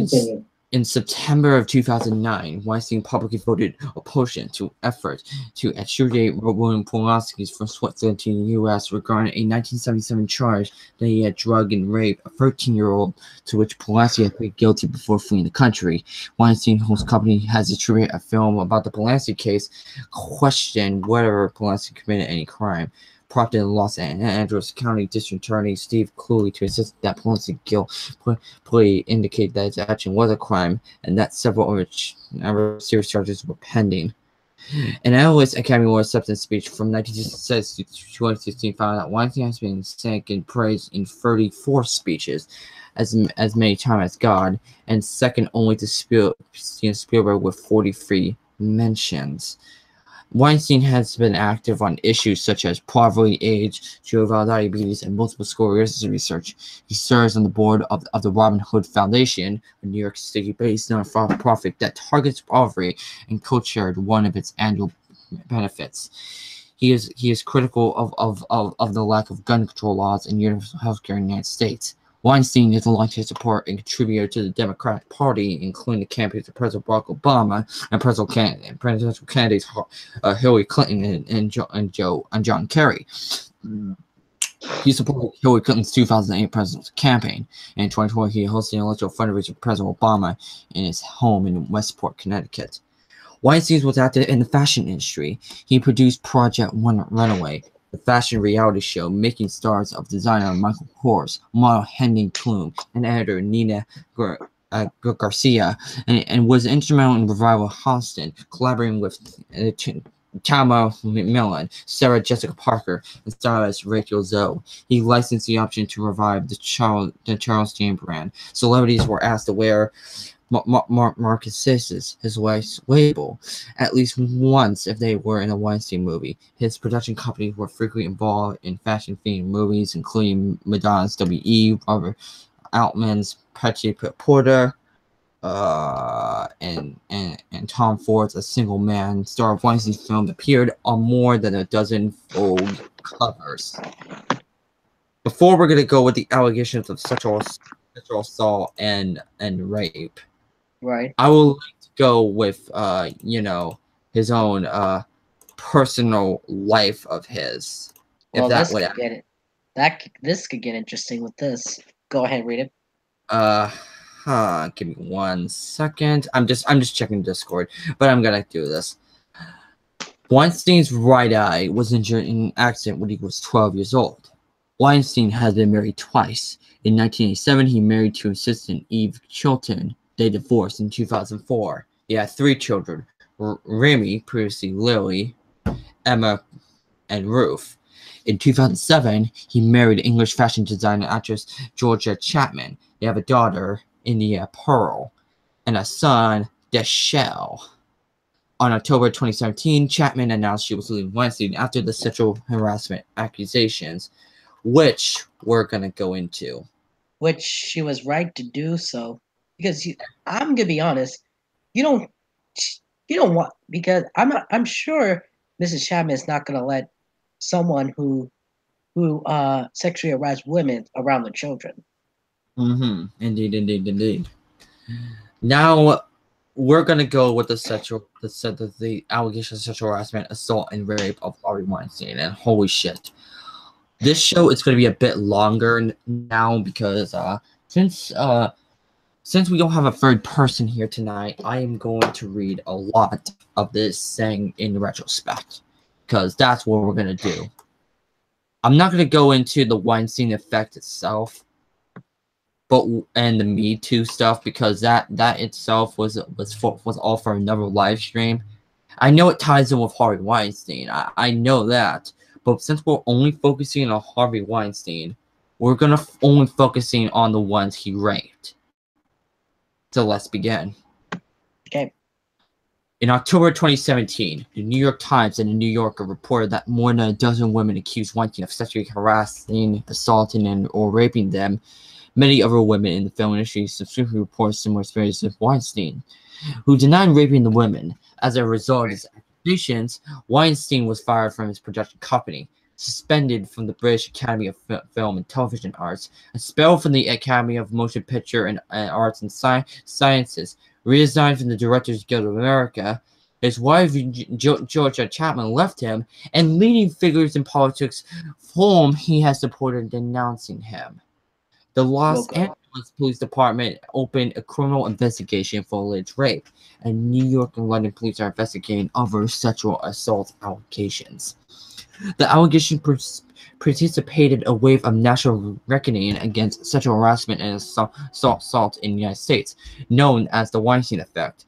In September of 2009, Weinstein publicly voted opposition to effort to extradite Roman Polanski from Switzerland to the U.S. regarding a 1977 charge that he had drugged and raped a 13-year-old, to which Polanski had pleaded guilty before fleeing the country. Weinstein, whose company has distributed a film about the Polanski case, questioned whether Polanski committed any crime, prompted the Los Angeles County District Attorney Steve Cooley to insist that Polanski's guilt plea indicated that his action was a crime and that several other serious charges were pending. An analyst Academy Award acceptance speech from 1966 to 2016 found that Weinstein has been second praised in 34 speeches, as many times as God, and second only to Spielberg with 43 mentions. Weinstein has been active on issues such as poverty, AIDS, juvenile diabetes, and multiple sclerosis research. He serves on the board of the Robin Hood Foundation, a New York City-based non-profit that targets poverty, and co-chaired one of its annual benefits. He is critical of the lack of gun control laws and universal health care in the United States. Weinstein is a longtime supporter and contributor to the Democratic Party, including the campaigns of President Barack Obama and presidential candidates Hillary Clinton and John Kerry. He supported Hillary Clinton's 2008 presidential campaign. In 2020, he hosted an electoral fundraiser for President Obama in his home in Westport, Connecticut. Weinstein was active in the fashion industry. He produced Project Runaway, the fashion reality show, making stars of designer Michael Kors, model Henning Klum, and editor Nina Garcia, and was instrumental in revival Halston, collaborating with Tama Millen, Sarah Jessica Parker, and stylist Rachel Zoe. He licensed the option to revive the Charles Jane brand. Celebrities were asked to wear Marcus his wife's label, at least once if they were in a Weinstein movie. His production companies were frequently involved in fashion-themed movies, including Madonna's W.E., Robert Altman's Petty Porter, and Tom Ford's A Single Man, star of Weinstein's film, appeared on more than a dozen Vogue covers. Before we're gonna go with the allegations of sexual assault and rape, Right. I will like to go with his own personal life of his. Well, If that this would could get it. This could get interesting with this. Go ahead, read it. Give me 1 second. I'm just checking Discord, but I'm gonna do this. Weinstein's right eye was injured in an accident when he was 12 years old. Weinstein has been married twice. In 1987, he married to assistant Eve Chilton. They divorced in 2004. He had 3 children: Remy, previously Lily, Emma, and Ruth. In 2007, he married English fashion designer actress Georgia Chapman. They have a daughter, India Pearl, and a son, Deshelle. On October 2017, Chapman announced she was leaving Weinstein after the sexual harassment accusations, which we're going to go into. Which she was right to do so, because I'm gonna be honest, you don't want, because I'm sure Mrs. Chapman is not gonna let someone who sexually harassed women around the children. Indeed. Now we're gonna go with the allegations of sexual harassment, assault, and rape of Harvey Weinstein. And holy shit, this show is gonna be a bit longer now because since we don't have a third person here tonight, I am going to read a lot of this saying in retrospect, because that's what we're gonna do. I'm not gonna go into the Weinstein effect itself, and the Me Too stuff, because that itself was all for another live stream. I know it ties in with Harvey Weinstein. I know that, but since we're only focusing on Harvey Weinstein, we're gonna only focusing on the ones he raped. So let's begin. Okay. In October 2017, the New York Times and the New Yorker reported that more than a dozen women accused Weinstein of sexually harassing, assaulting, or raping them. Many other women in the film industry subsequently reported similar experiences with Weinstein, who denied raping the women. As a result of his accusations, Weinstein was fired from his production company, suspended from the British Academy of Film and Television Arts, expelled from the Academy of Motion Picture and Arts and Sciences, reassigned from the Directors Guild of America. His wife, Georgia Chapman, left him, and leading figures in politics whom he has supported denouncing him. The Los Angeles Police Department opened a criminal investigation for alleged rape, and New York and London police are investigating other sexual assault allegations. The allegation precipitated a wave of national reckoning against sexual harassment and assault in the United States, known as the Weinstein effect,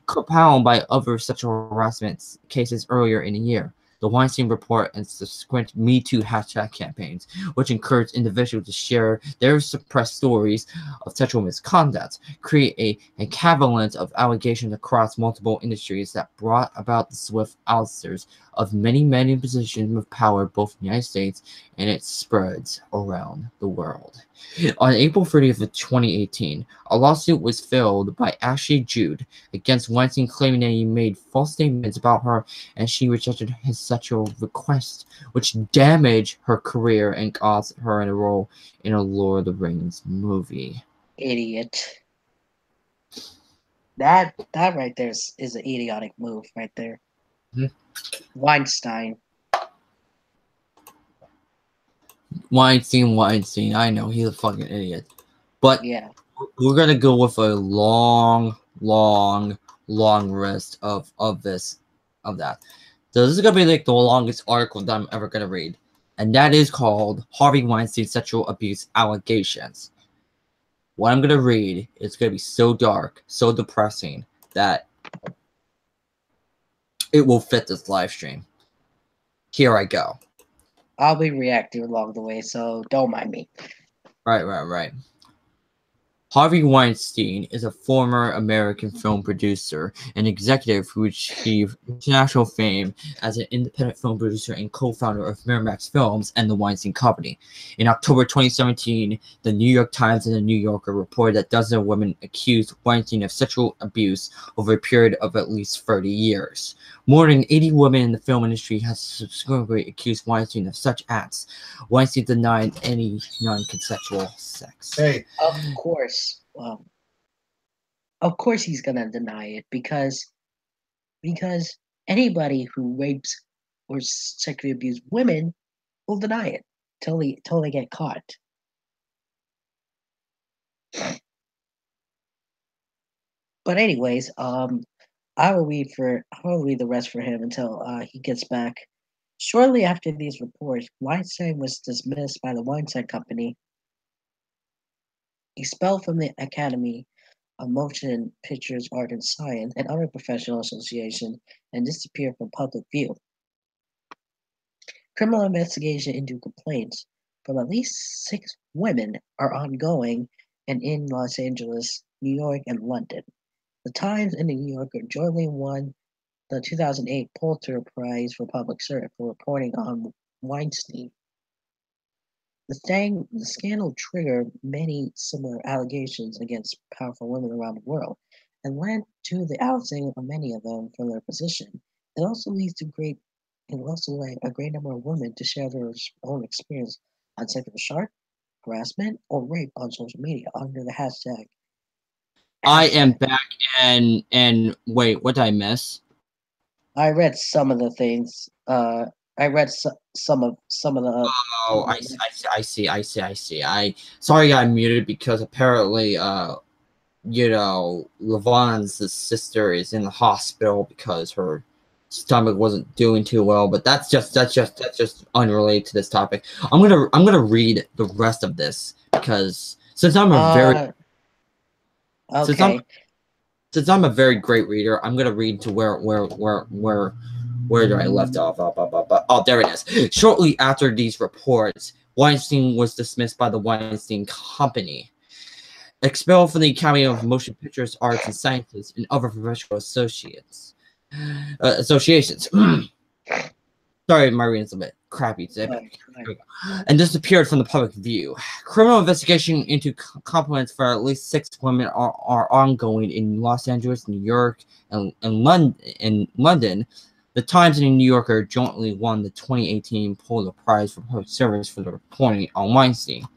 compounded by other sexual harassment cases earlier in the year. The Weinstein Report and subsequent Me Too hashtag campaigns, which encourage individuals to share their suppressed stories of sexual misconduct, create a avalanche of allegations across multiple industries that brought about the swift ousters of many men in positions of power both in the United States and its spreads around the world. On April 30th of 2018, a lawsuit was filed by Ashley Jude against Weinstein, claiming that he made false statements about her and she rejected his sexual request, which damaged her career and caused her a role in a Lord of the Rings movie. Idiot. That right there is an idiotic move right there. Weinstein. Weinstein. I know he's a fucking idiot, but yeah, we're gonna go with a long list of that. So this is gonna be like the longest article that I'm ever gonna read, and that is called Harvey Weinstein Sexual Abuse Allegations. What I'm gonna read is gonna be so dark, so depressing that it will fit this live stream. Here I go. I'll be reacting along the way, so don't mind me. Right. Harvey Weinstein is a former American film producer and executive who achieved international fame as an independent film producer and co-founder of Miramax Films and the Weinstein Company. In October 2017, the New York Times and the New Yorker reported that dozens of women accused Weinstein of sexual abuse over a period of at least 30 years. More than 80 women in the film industry have subsequently accused Weinstein of such acts. Weinstein denied any non-consensual sex. Hey, Of course. Of course he's gonna deny it because anybody who rapes or sexually abuses women will deny it till they get caught. But anyways, I will read the rest for him until he gets back. Shortly after these reports, Weinstein was dismissed by the Weinstein Company, expelled from the Academy of Motion Pictures, Art and Science, and other professional associations, and disappeared from public view. Criminal investigation into complaints from at least 6 women are ongoing and in Los Angeles, New York, and London. The Times and the New Yorker jointly won the 2008 Pulitzer Prize for Public Service for reporting on Weinstein. The scandal triggered many similar allegations against powerful women around the world and led to the ousting of many of them from their position. It also led a great number of women to share their own experience on sexual assault, harassment, or rape on social media under the hashtag. I am back, and wait, what did I miss? I read some of the things. I read some of the. Oh, I see. Sorry, I muted because apparently, Levon's sister is in the hospital because her stomach wasn't doing too well. But that's just unrelated to this topic. I'm gonna read the rest of this because since I'm a very Since I'm a very great reader, I'm gonna read to where I left off. Oh, there it is. Shortly after these reports, Weinstein was dismissed by the Weinstein Company, expelled from the Academy of Motion Pictures, Arts and Sciences, and other professional associations. Sorry, my reading's a bit crappy today. And disappeared from the public view. Criminal investigation into complaints for at least 6 women are ongoing in Los Angeles, New York, and London. The Times and the New Yorker jointly won the 2018 Pulitzer Prize for Public Service for the reporting on Weinstein.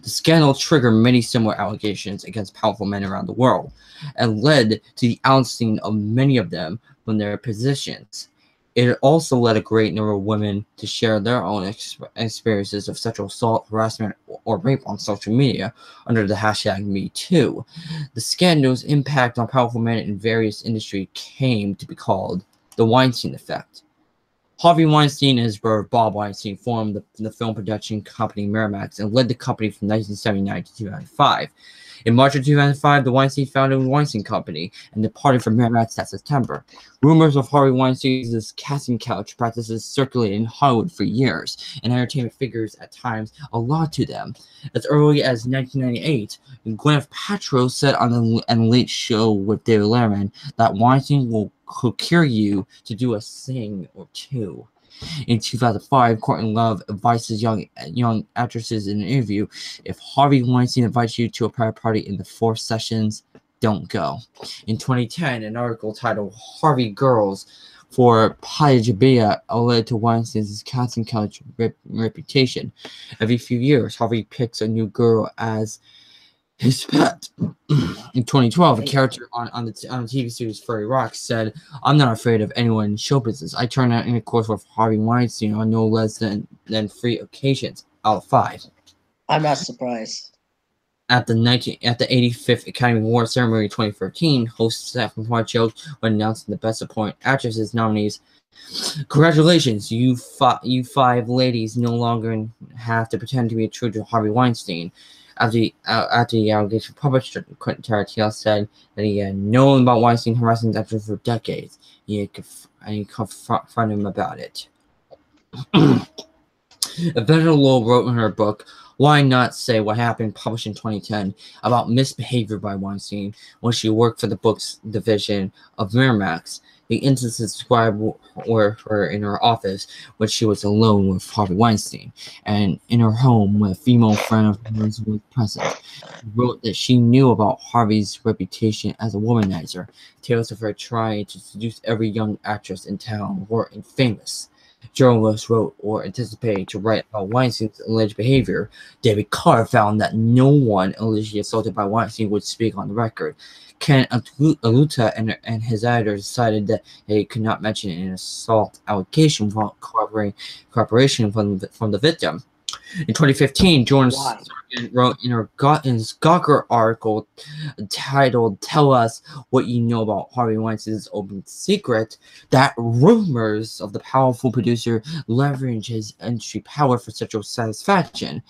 The scandal triggered many similar allegations against powerful men around the world and led to the ousting of many of them from their positions. It also led a great number of women to share their own experiences of sexual assault, harassment, or rape on social media under the hashtag #MeToo. The scandal's impact on powerful men in various industries came to be called the Weinstein effect. Harvey Weinstein and his brother Bob Weinstein formed the film production company Miramax and led the company from 1979 to 2005. In March of 2005, the Weinstein founded the Weinstein Company and departed from Miramax that September. Rumors of Harvey Weinstein's casting couch practices circulated in Hollywood for years, and entertainment figures at times alluded to them. As early as 1998, Gwyneth Paltrow said on the Late Show with David Letterman that Weinstein will procure you to do a thing or two. In 2005, Courtney Love advises young actresses in an interview, if Harvey Weinstein invites you to a private party in the 4 sessions, don't go. In 2010, an article titled Harvey Girls for Pajabia led to Weinstein's casting couch reputation. Every few years, Harvey picks a new girl as his pet. In 2012, a character on the TV series Furry Rock said, "I'm not afraid of anyone in show business. I turned out in a course with Harvey Weinstein on no less than 3 occasions out of 5." I'm not surprised. At the 85th Academy Award ceremony in 2013, host Stephen Hart joked when announcing the Best Supporting Actresses nominees, "Congratulations, you 5 ladies no longer have to pretend to be true to Harvey Weinstein. After the allegation was published, Quentin Tarantino said that he had known about Weinstein harassing actors for decades. He confronted him about it. Evangeline Lowe wrote in her book, Why Not Say What Happened, published in 2010, about misbehavior by Weinstein when she worked for the books division of Miramax. The instances described were in her office when she was alone with Harvey Weinstein, and in her home when a female friend of hers was present. She wrote that she knew about Harvey's reputation as a womanizer. Tales of her trying to seduce every young actress in town were infamous. Journalists wrote or anticipated to write about Weinstein's alleged behavior. David Carr found that no one allegedly assaulted by Weinstein would speak on the record. Ken Aluta and his editor decided that they could not mention an assault allegation without cooperation from the victim. In 2015, Jordan Sargent wrote in his Gawker article titled Tell Us What You Know About Harvey Weinstein's Open Secret that rumors of the powerful producer leverage his industry power for sexual satisfaction,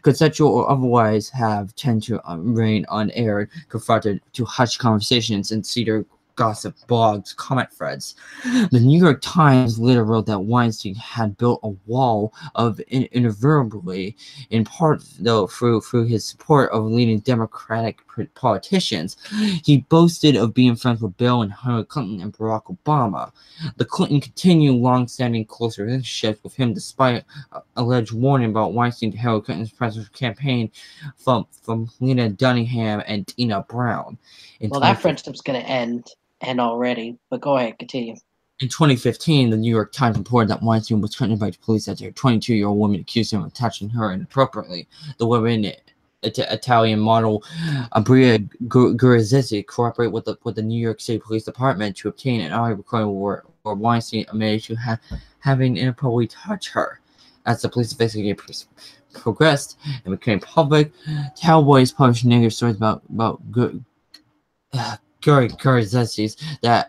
consensual or otherwise, have tend to remain unaired, confronted to hushed conversations and cedar gossip blogs, comment threads. The New York Times later wrote that Weinstein had built a wall of invariably, in part though through his support of leading Democratic politicians. He boasted of being friends with Bill and Hillary Clinton and Barack Obama. The Clinton continued long-standing close relationships with him despite alleged warning about Weinstein to Hillary Clinton's presidential campaign from Lena Dunham and Dina Brown. Well, that friendship's going to end already, but go ahead, continue. In 2015, the New York Times reported that Weinstein was threatened by the police after a 22-year-old woman accused him of touching her inappropriately. The woman, Italian model Bria Gurizzi, cooperated with the New York City Police Department to obtain an audio recording where Weinstein admitted to having inappropriately touched her. As the police investigation progressed and became public, tabloids published negative stories about Gurizzi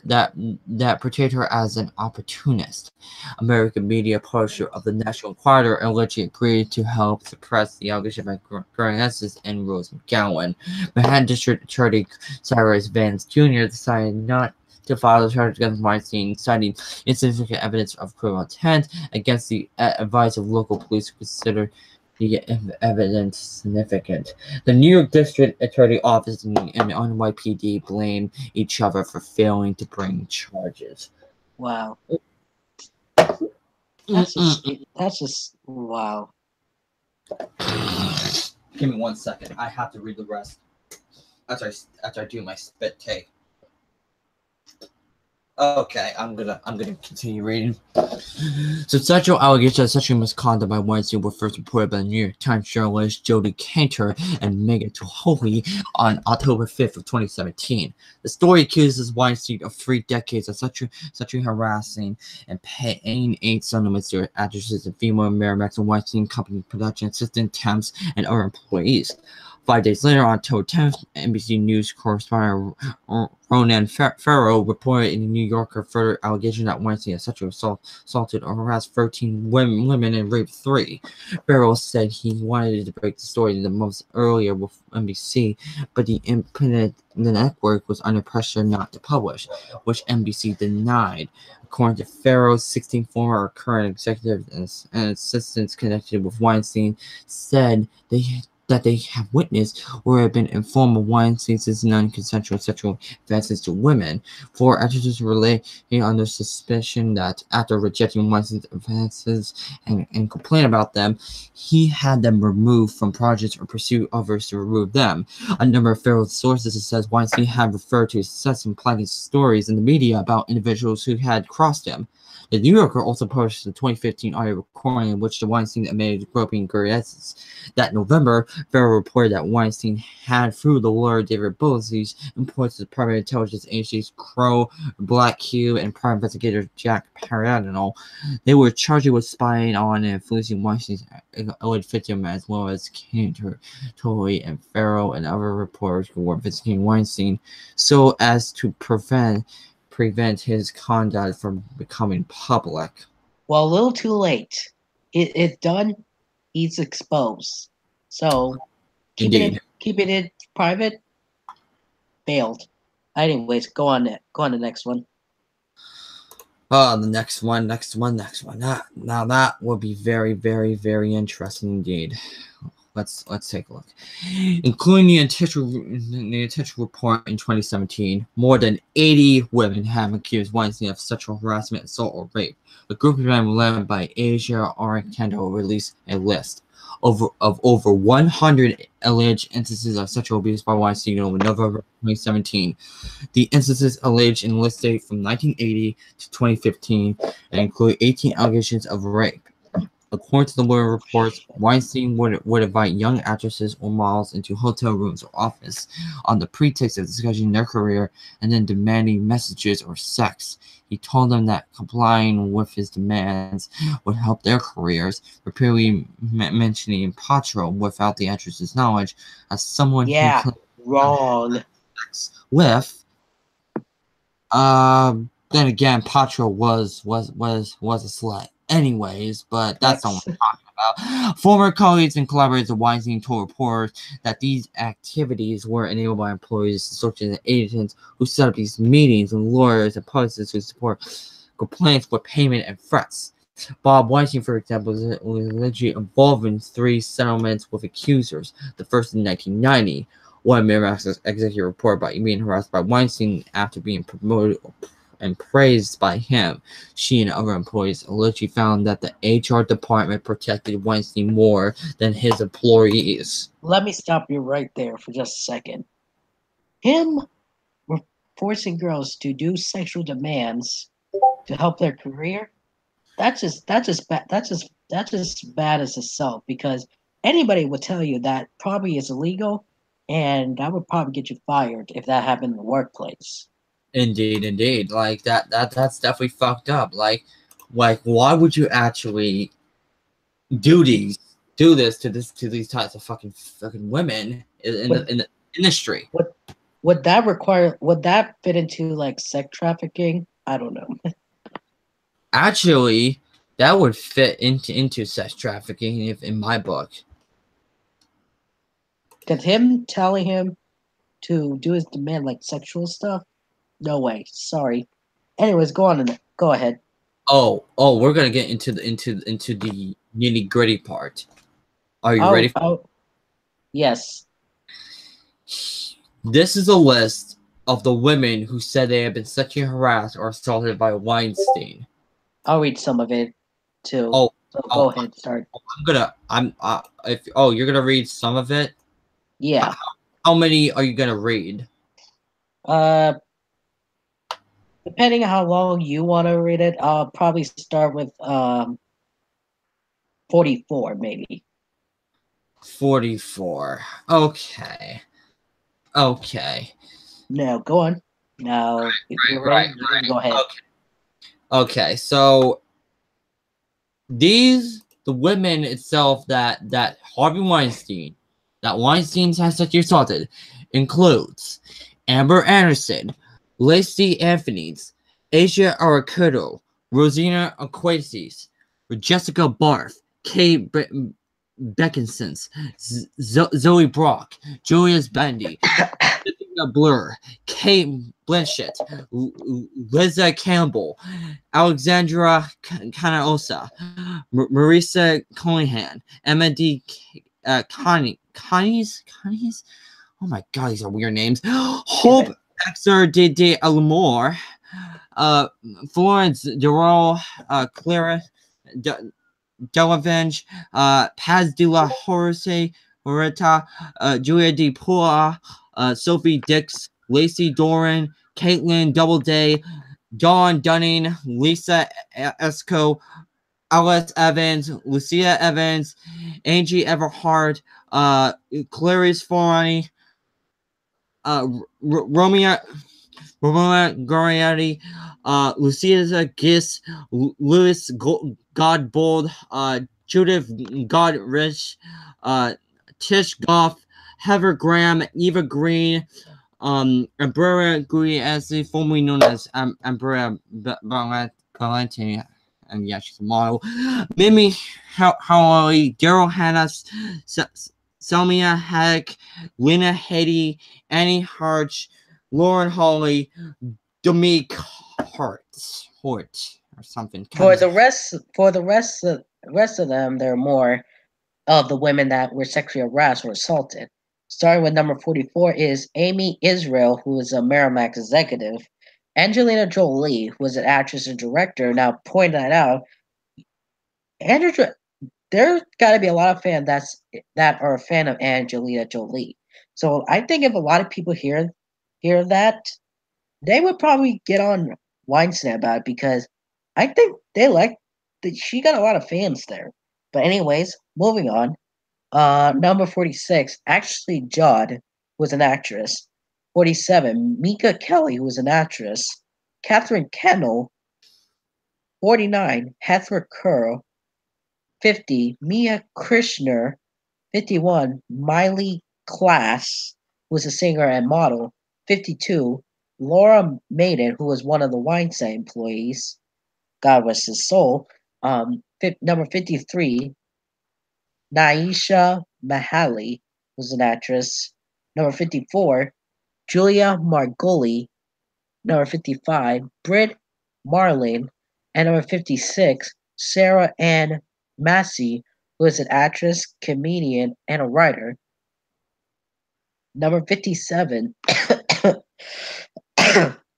that portrayed her as an opportunist. American media publisher of the National Enquirer allegedly agreed to help suppress the allegation by Gurizzi and Rose McGowan. Manhattan District Attorney Cyrus Vance Jr. decided not to file a charge against Weinstein, citing insufficient evidence of criminal intent against the advice of local police who considered the evidence significant. The New York District Attorney Office and NYPD blame each other for failing to bring charges. Wow. That's just wow. Give me 1 second. I have to read the rest after I do my spit take. Okay, I'm gonna continue reading. So sexual allegations of sexual misconduct by Weinstein were first reported by the New York Times journalists Jodi Kantor and Megan Toholi on October 5th of 2017. The story accuses Weinstein of 3 decades of sexually harassing and paying 8 settlements to actresses and female Miramax and Weinstein Company production assistant temps and other employees. 5 days later, on October 10th, NBC News correspondent Ronan Farrow reported in the New Yorker further allegation that Weinstein had sexually assaulted or harassed 13 women and raped 3. Farrow said he wanted to break the story the months earlier with NBC, but the network was under pressure not to publish, which NBC denied. According to Farrow, 16 former or current executives and assistants connected with Weinstein said that they have witnessed or have been informed of Weinstein's non-consensual sexual advances to women. 4 actresses were under suspicion that after rejecting Weinstein's advances and complain about them, he had them removed from projects or pursued others to remove them. A number of Farrow's sources says Weinstein had referred to such implanting stories in the media about individuals who had crossed him. The New Yorker also published the 2015 audio recording in which the Weinstein admitted groping Gurizzi. That November, Farrow reported that Weinstein had, through the lawyer David Bullsey's, employed the private intelligence agencies Crow, Black Cube, and private investigator Jack Paradino. They were charged with spying on and influencing Weinstein's alleged victim, as well as Kantor, Toholi, and Farrow and other reporters who were visiting Weinstein, so as to prevent his conduct from becoming public. Well, a little too late. It's done. He's exposed. So Indeed. Keeping it private failed. Anyways, go on the next one. The next one. Now that would be very, very, very interesting indeed. Let's take a look. Including the intentional report in 2017, more than 80 women have accused Weinstein of sexual harassment, assault, or rape. The group of men led by Asia Arcando released a list of over 100 alleged instances of sexual abuse by Weinstein in November 2017. The instances alleged in the list date from 1980 to 2015 and include 18 allegations of rape. According to the lawyer reports, Weinstein would invite young actresses or models into hotel rooms or office on the pretext of discussing their career and then demanding messages or sex. He told them that complying with his demands would help their careers, repeatedly mentioning Patro without the actress's knowledge as someone Yeah, he wrong. sex with. Then again, Patro was a slut. Anyways, but that's not what I'm talking about. Former colleagues and collaborators of Weinstein told reporters that these activities were enabled by employees, such as agents who set up these meetings, and lawyers and publicists who support complaints for payment and threats. Bob Weinstein, for example, was allegedly involved in 3 settlements with accusers, the first in 1990. One Miramax executive report about being harassed by Weinstein after being promoted and praised by him. She and other employees allegedly found that the HR department protected Weinstein more than his employees. Let me stop you right there for just a second. Him forcing girls to do sexual demands to help their career, that's just bad as itself, because anybody would tell you that probably is illegal, and that would probably get you fired if that happened in the workplace. Indeed. Like that's definitely fucked up. Like why would you actually do this to these types of fucking women in the industry? Would that fit into like sex trafficking? I don't know. Actually, that would fit into sex trafficking in my book. Because him telling him to do his demand like sexual stuff, no way. Sorry. Anyways, go ahead. Oh, we're gonna get into the nitty gritty part. Are you ready? Yes. This is a list of the women who said they have been sexually harassed or assaulted by Weinstein. I'll read some of it too. Oh, so go ahead, start. You're gonna read some of it? Yeah. How many are you gonna read? Depending on how long you want to read it, I'll probably start with 44 maybe. 44. Okay. No, go on. No, if you're ready, go ahead. Okay, so the women itself that Harvey Weinstein, that Weinstein has sexually assaulted, includes Amber Anderson, Lacey Anthony's, Asia Arcando, Rosina Aquasis, Jessica Barth, Kate Beckinsons, Zoe Brock, Julius Bendy, Blur, Kate Blanchett, Liza Campbell, Alexandra Canaosa, Marisa Conahan, Emma D. Connie's? Oh my god, these are weird names. Hope Exer de Alamore, Florence Durrell, Clara Delavenge, Paz de la Horita, Julia de Pula, Sophie Dix, Lacey Doran, Caitlin Doubleday, Dawn Dunning, Lisa Esco, Alice Evans, Lucia Evans, Angie Everhart, Clarice Forani, Romina Goriarty, Lucia Giss, Louis Godbold, Judith Godrich, Tish Goff, Heather Graham, Eva Green, Ambrea Guiazzi, formerly known as Ambrea Valentini, and yeah, she's a model. Mimi Howley, Daryl Hannah, Selmia Hayek, Lena Headey, Annie Harch, Lauren Hawley, Dominique Hort or something. For the rest of them, there are more of the women that were sexually harassed or assaulted. Starting with number 44 is Amy Israel, who is a Merrimack executive. Angelina Jolie, who is an actress and director. Now, point that out, there's got to be a lot of fans that are a fan of Angelina Jolie. So I think if a lot of people hear that, they would probably get on Weinstein about it because I think they like that she got a lot of fans there. But anyways, moving on. Number 46, Ashley Judd was an actress. 47, Mika Kelly, who was an actress. Catherine Kennel. 49, Heather Curl. 50, Mia Krishner. 51, Miley Class, who was a singer and model. 52, Laura Maiden, who was one of the Weinstein employees. God rest his soul. Number 53, Naisha Mahali was an actress. Number 54, Julia Margoli. Number 55, Britt Marlin. And number 56, Sarah Ann Massey, who is an actress, comedian, and a writer. Number 57,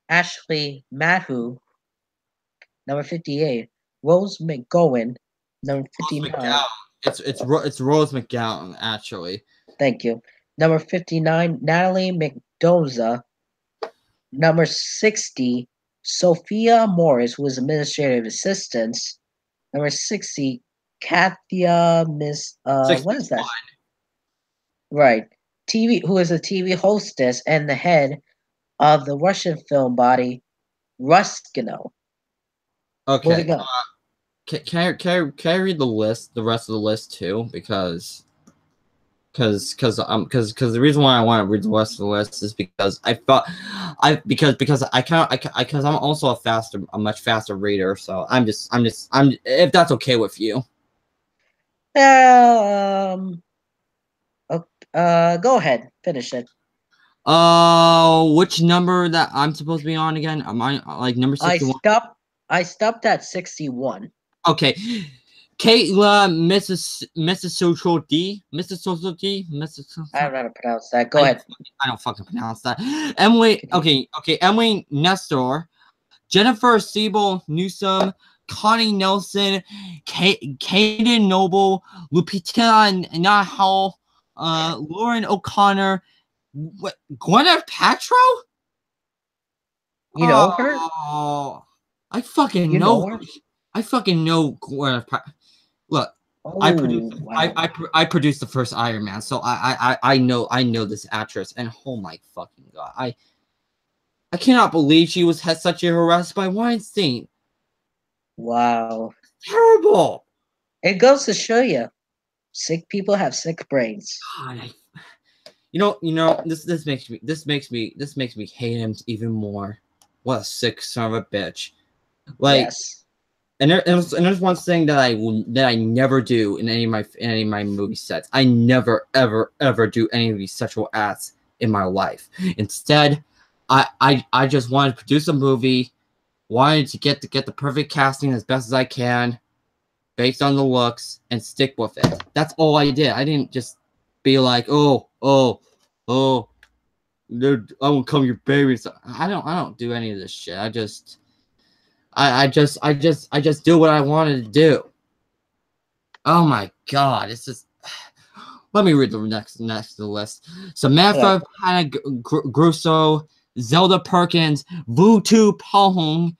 Ashley Mahu. Number 58, Rose McGowan. Number 59. It's Rose McGowan, actually. Thank you. Number 59, Natalie McDoza. Number 60, Sophia Morris, who is administrative assistant. Number 60, Katia what is that? Right. Who is a TV hostess and the head of the Russian film body, Ruskino. Okay. Can I read the rest of the list too? Because the reason why I want to read the rest of the list is because because I'm also a much faster reader. So I'm if that's okay with you. Go ahead, finish it. Which number that I'm supposed to be on again? Am I like number 61? I stopped at 61. Okay. Kayla, Mrs. Social D. I don't know how to pronounce that. Go ahead. I don't fucking pronounce that. Emily, okay. Emily Nestor, Jennifer Siebel Newsom, Connie Nelson, Kaden Noble, Lupita Nahal, Lauren O'Connor, Gwyneth Paltrow? You know her? Oh, I fucking know her. I fucking know Gwyneth Paltrow. Look, I produced the first Iron Man, so I know this actress, and oh my fucking god, I cannot believe she had such a harassed by Weinstein. Wow, terrible. It goes to show you, sick people have sick brains. God, this makes me hate him even more. What a sick son of a bitch. Like. Yes. And there's one thing that I never do in any of my movie sets. I never ever do any of these sexual acts in my life. Instead, I just wanted to produce a movie, wanted to get the perfect casting as best as I can, based on the looks, and stick with it. That's all I did. I didn't just be like, oh, I won't come your baby. So I don't do any of this shit. I just do what I wanted to do. Oh my god, it's just. Let me read the next to the list. Samantha Hannah Grusso, Zelda Perkins, Vutu Palhong,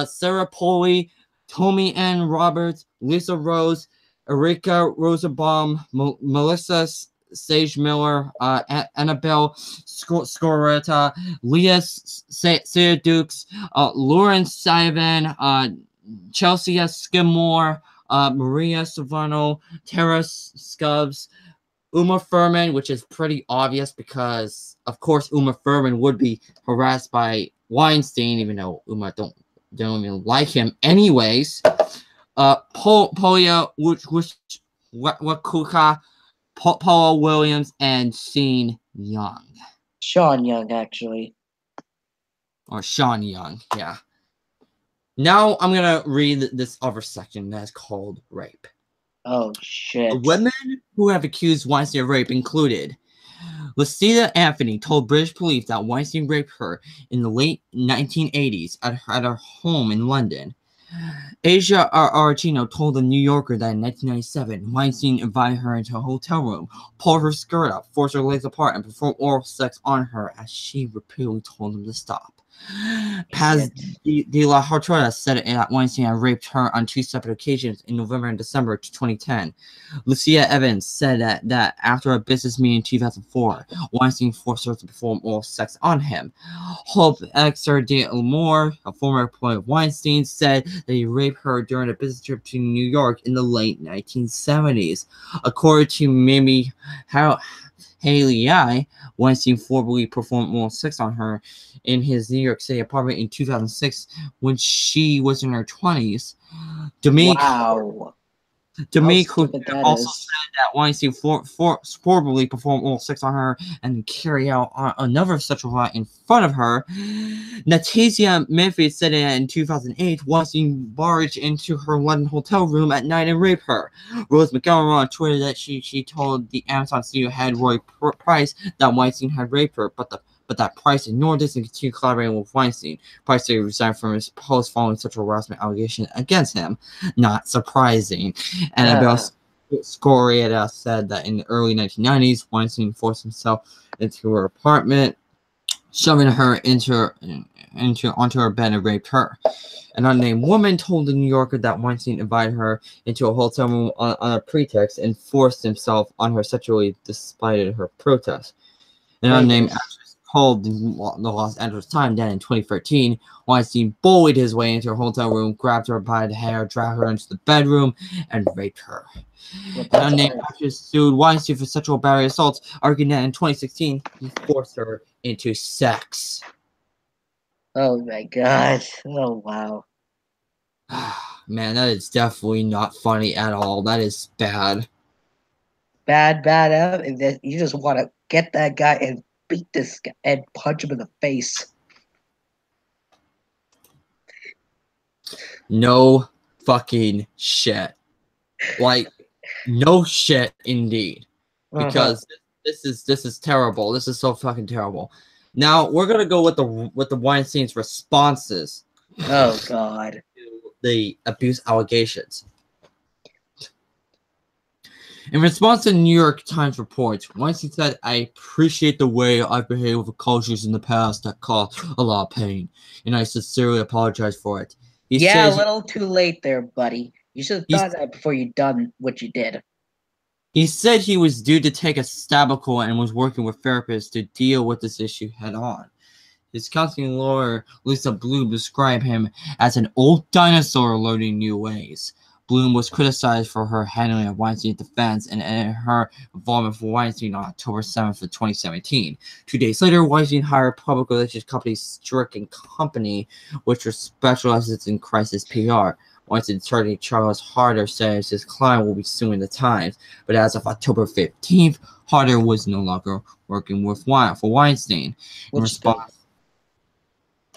Sarah Poley, Tommy Ann Roberts, Lisa Rose, Erika Rosenbaum, Melissa Sage Miller, Annabelle Scoretta, Leah Sarah Dukes, Lauren Sivan, Chelsea Skidmore, Maria Savano, Tara Scubs, Uma Thurman, which is pretty obvious because, of course, Uma Thurman would be harassed by Weinstein, even though Uma don't even like him anyways. Poya Wakuka, Paul Williams, and Sean Young. Sean Young, actually. Or Sean Young, yeah. Now I'm going to read this other section that's called rape. Oh, shit. The women who have accused Weinstein of rape included Lucida Anthony told British police that Weinstein raped her in the late 1980s at her home in London. Asia Argino told the New Yorker that in 1997, Weinstein invited her into a hotel room, pulled her skirt up, forced her legs apart, and performed oral sex on her as she repeatedly told him to stop. Paz de la Hartrada said that Weinstein had raped her on 2 separate occasions in November and December 2010. Lucia Evans said that after a business meeting in 2004, Weinstein forced her to perform oral sex on him. Hope Exer de Moore, a former employee of Weinstein, said that he raped her during a business trip to New York in the late 1970s. According to Mimi Haley, Weinstein formerly performed oral sex on her in his New York City apartment in 2006 when she was in her 20s. Wow. Dominique also said that Weinstein formerly performed oral sex on her and carried out another sexual act in front of her. Natasia Memphis said that in 2008, Weinstein barged into her London hotel room at night and raped her. Rose McGowan on Twitter that she told the Amazon CEO head Roy Price that Weinstein had raped her, but that Price ignored this and continued collaborating with Weinstein. Price resigned from his post following sexual harassment allegations against him. Not surprising. Annabelle Scorietta said that in the early 1990s, Weinstein forced himself into her apartment, shoving her onto her bed and raped her. An unnamed woman told the New Yorker that Weinstein invited her into a hotel room on a pretext and forced himself on her sexually despite her protest. An unnamed actress told the Los Angeles Times that in 2013, Weinstein bullied his way into her hotel room, grabbed her by the hair, dragged her into the bedroom, and raped her. An unnamed actress sued Weinstein for sexual battery assaults, arguing that in 2016, he forced her into sex. Oh my god. Oh wow. Man, that is definitely not funny at all. That is bad. Bad. You just want to get that guy and beat this guy and punch him in the face. No fucking shit. Like, no shit indeed. Because this is terrible. This is so fucking terrible. Now we're gonna go with the Weinstein's responses. Oh god. To the abuse allegations. In response to the New York Times report, Weinstein said, "I appreciate the way I've behaved with cultures in the past that caused a lot of pain, and I sincerely apologize for it." He says, a little too late there, buddy. You should have done that before you done what you did. He said he was due to take a sabbatical and was working with therapists to deal with this issue head on. His counseling lawyer, Lisa Bloom, described him as an old dinosaur learning new ways. Bloom was criticized for her handling of Weinstein's defense and her involvement for Weinstein on October 7th of 2017. 2 days later, Weinstein hired public relations company Stricken Company, which specializes in crisis PR. Weinstein's attorney Charles Harder says his client will be suing the Times, but as of October 15th, Harder was no longer working for Weinstein.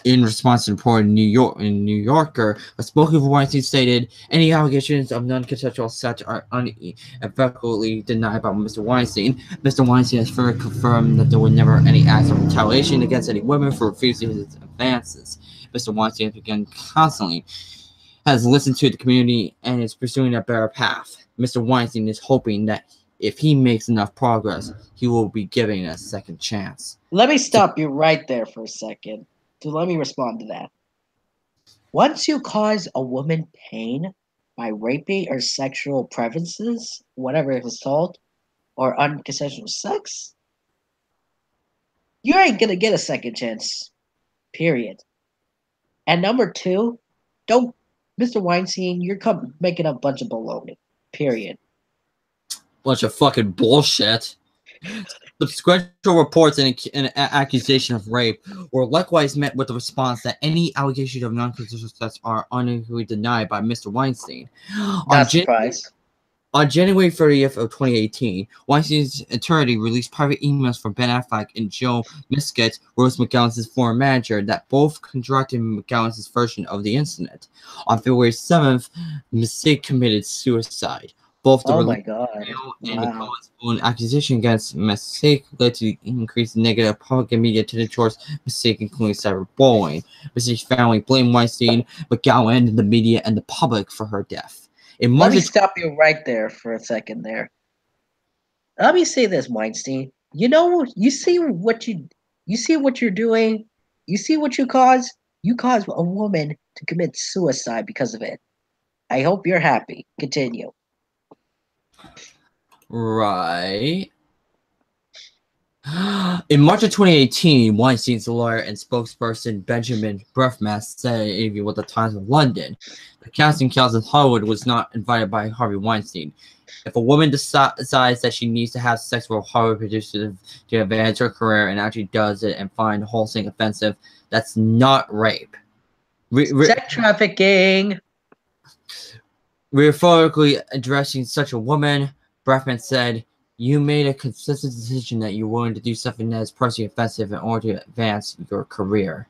In response to the report in New Yorker, a spokesman for Weinstein stated, "Any allegations of non-consensual sex are unequivocally denied by Mr. Weinstein. Mr. Weinstein has further confirmed that there were never any acts of retaliation against any women for refusing his advances. Mr. Weinstein has listened to the community and is pursuing a better path. Mr. Weinstein is hoping that if he makes enough progress, he will be given a second chance." Let me stop you right there for a second. So let me respond to that. Once you cause a woman pain by raping or sexual preferences, whatever assault or unconsensual sex, you ain't gonna get a second chance. Period. And number two, Mr. Weinstein, you're making a bunch of baloney. Period. Bunch of fucking bullshit. Subsequent reports and an accusation of rape were likewise met with the response that any allegations of non-consensual sex are unequivocally denied by Mr. Weinstein. On On January 30th of 2018, Weinstein's attorney released private emails from Ben Affleck and Joe Misket, Rose McGowan's former manager, that both contracted McGowan's version of the incident. On February 7th, Misket committed suicide. Both the Oh my God. and Wow. McGowan's own accusation against Misket led to increased negative public and media attention towards Misket, including cyberbullying. Misek's family blamed Weinstein, McGowan, the media, and the public for her death. In Let March me of stop you right there for a second there. Let me say this, Weinstein. You know, you see what you're doing? You see what you cause? You cause a woman to commit suicide because of it. I hope you're happy. Continue. Right. In March of 2018, Weinstein's lawyer and spokesperson Benjamin Brefmas said in an interview with the Times of London, the casting couch in Hollywood was not invited by Harvey Weinstein. If a woman decides that she needs to have sex with a Hollywood producer to advance her career and actually does it and find the whole thing offensive, that's not rape. Sex trafficking. Rhetorically addressing such a woman, Brefman said, "You made a consistent decision that you're willing to do something that is personally offensive in order to advance your career."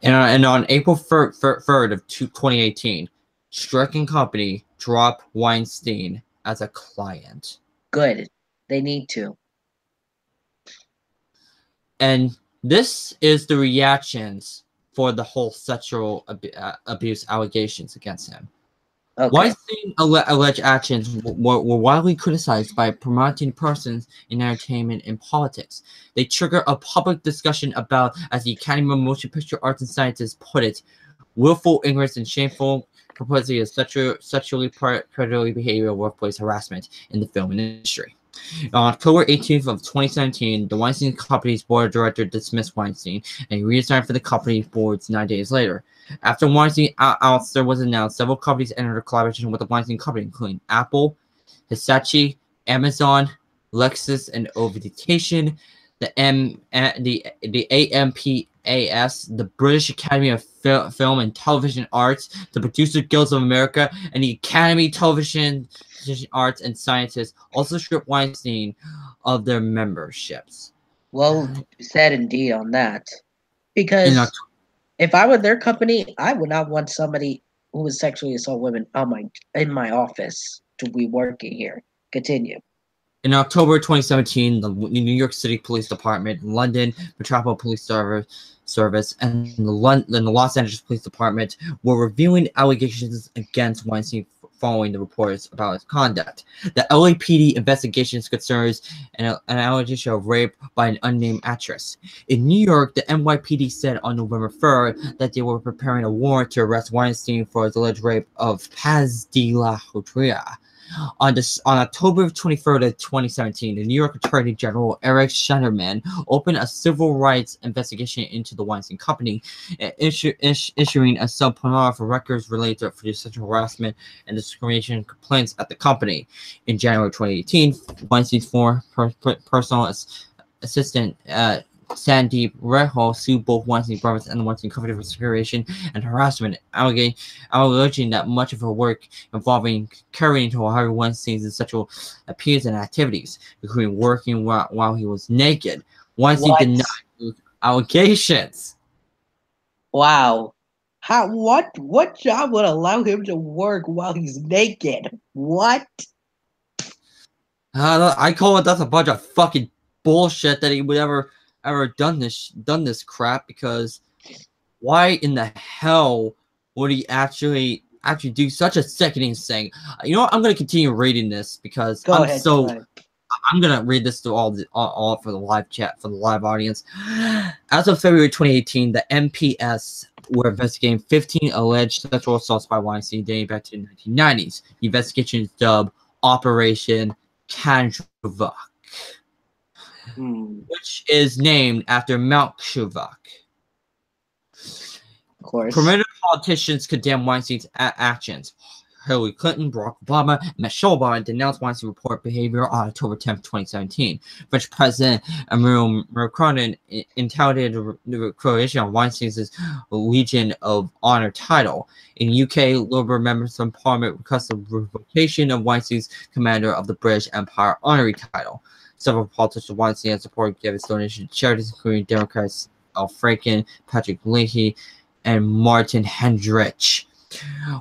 And on April 3rd of 2018, Stricken Company dropped Weinstein as a client. Good. They need to. And this is the reactions for the whole sexual abuse allegations against him. Okay. Weinstein's alleged actions were widely criticized by prominent persons in entertainment and politics. They trigger a public discussion about, as the Academy of Motion Picture Arts and Sciences put it, willful ignorance and shameful propensity of sexually predatory behavior of workplace harassment in the film industry. On October 18th of 2017, the Weinstein Company's board of directors dismissed Weinstein, and he resigned from the company's boards 9 days later. After Weinstein's ouster was announced, several companies entered a collaboration with the Weinstein Company, including Apple, Hitachi, Amazon, Lexus, and Ovitation, the AMPAS, the British Academy of Film and Television Arts, the Producer Guilds of America, and the Academy Television Arts and Sciences also stripped Weinstein of their memberships. Well said indeed on that. Because if I were their company, I would not want somebody who would sexually assault women in my office to be working here. Continue. In October 2017, the New York City Police Department, London Metropolitan Police Service, and the Los Angeles Police Department were reviewing allegations against Weinstein following the reports about his conduct. The LAPD investigations concerns an allegation of rape by an unnamed actress. In New York, the NYPD said on November 3rd that they were preparing a warrant to arrest Weinstein for his alleged rape of Paz de la Hotria. On October 23rd of 2017, the New York Attorney General Eric Schneiderman opened a civil rights investigation into the Weinstein Company, issuing a subpoena for records related to sexual harassment and discrimination complaints at the company. In January 2018, Weinstein's former personal assistant Sandeep Rehal sued both Weinstein Brothers and the Weinstein Company for discrimination and harassment, alleging that much of her work involving carrying to Harvey Weinstein's sexual appeals and activities, including working while he was naked. Weinstein denied those allegations. Wow. What job would allow him to work while he's naked? What? I call it that's a bunch of fucking bullshit that he would ever done this crap, because why in the hell would he actually do such a sickening thing? You know what? I'm gonna continue reading this because Go ahead. I'm gonna read this to all for the live chat, for the live audience. As of February 2018, the MPS were investigating 15 alleged sexual assaults by Weinstein dating back to the 1990s. The investigation is dubbed Operation Kanjuvak, which is named after Mount Shuvak. Of course. Prominent politicians condemn Weinstein's actions. Hillary Clinton, Barack Obama, and Michelle Obama denounced Weinstein's report behavior on October 10th, 2017. French President Emmanuel Macron intimated the creation of Weinstein's Legion of Honor title. In UK, Labour members of Parliament requested the revocation of Weinstein's Commander of the British Empire honorary title. Several politicians Weinstein had supported gave his donation to charities, including Democrats Al Franken, Patrick Leahy, and Martin Hendrich.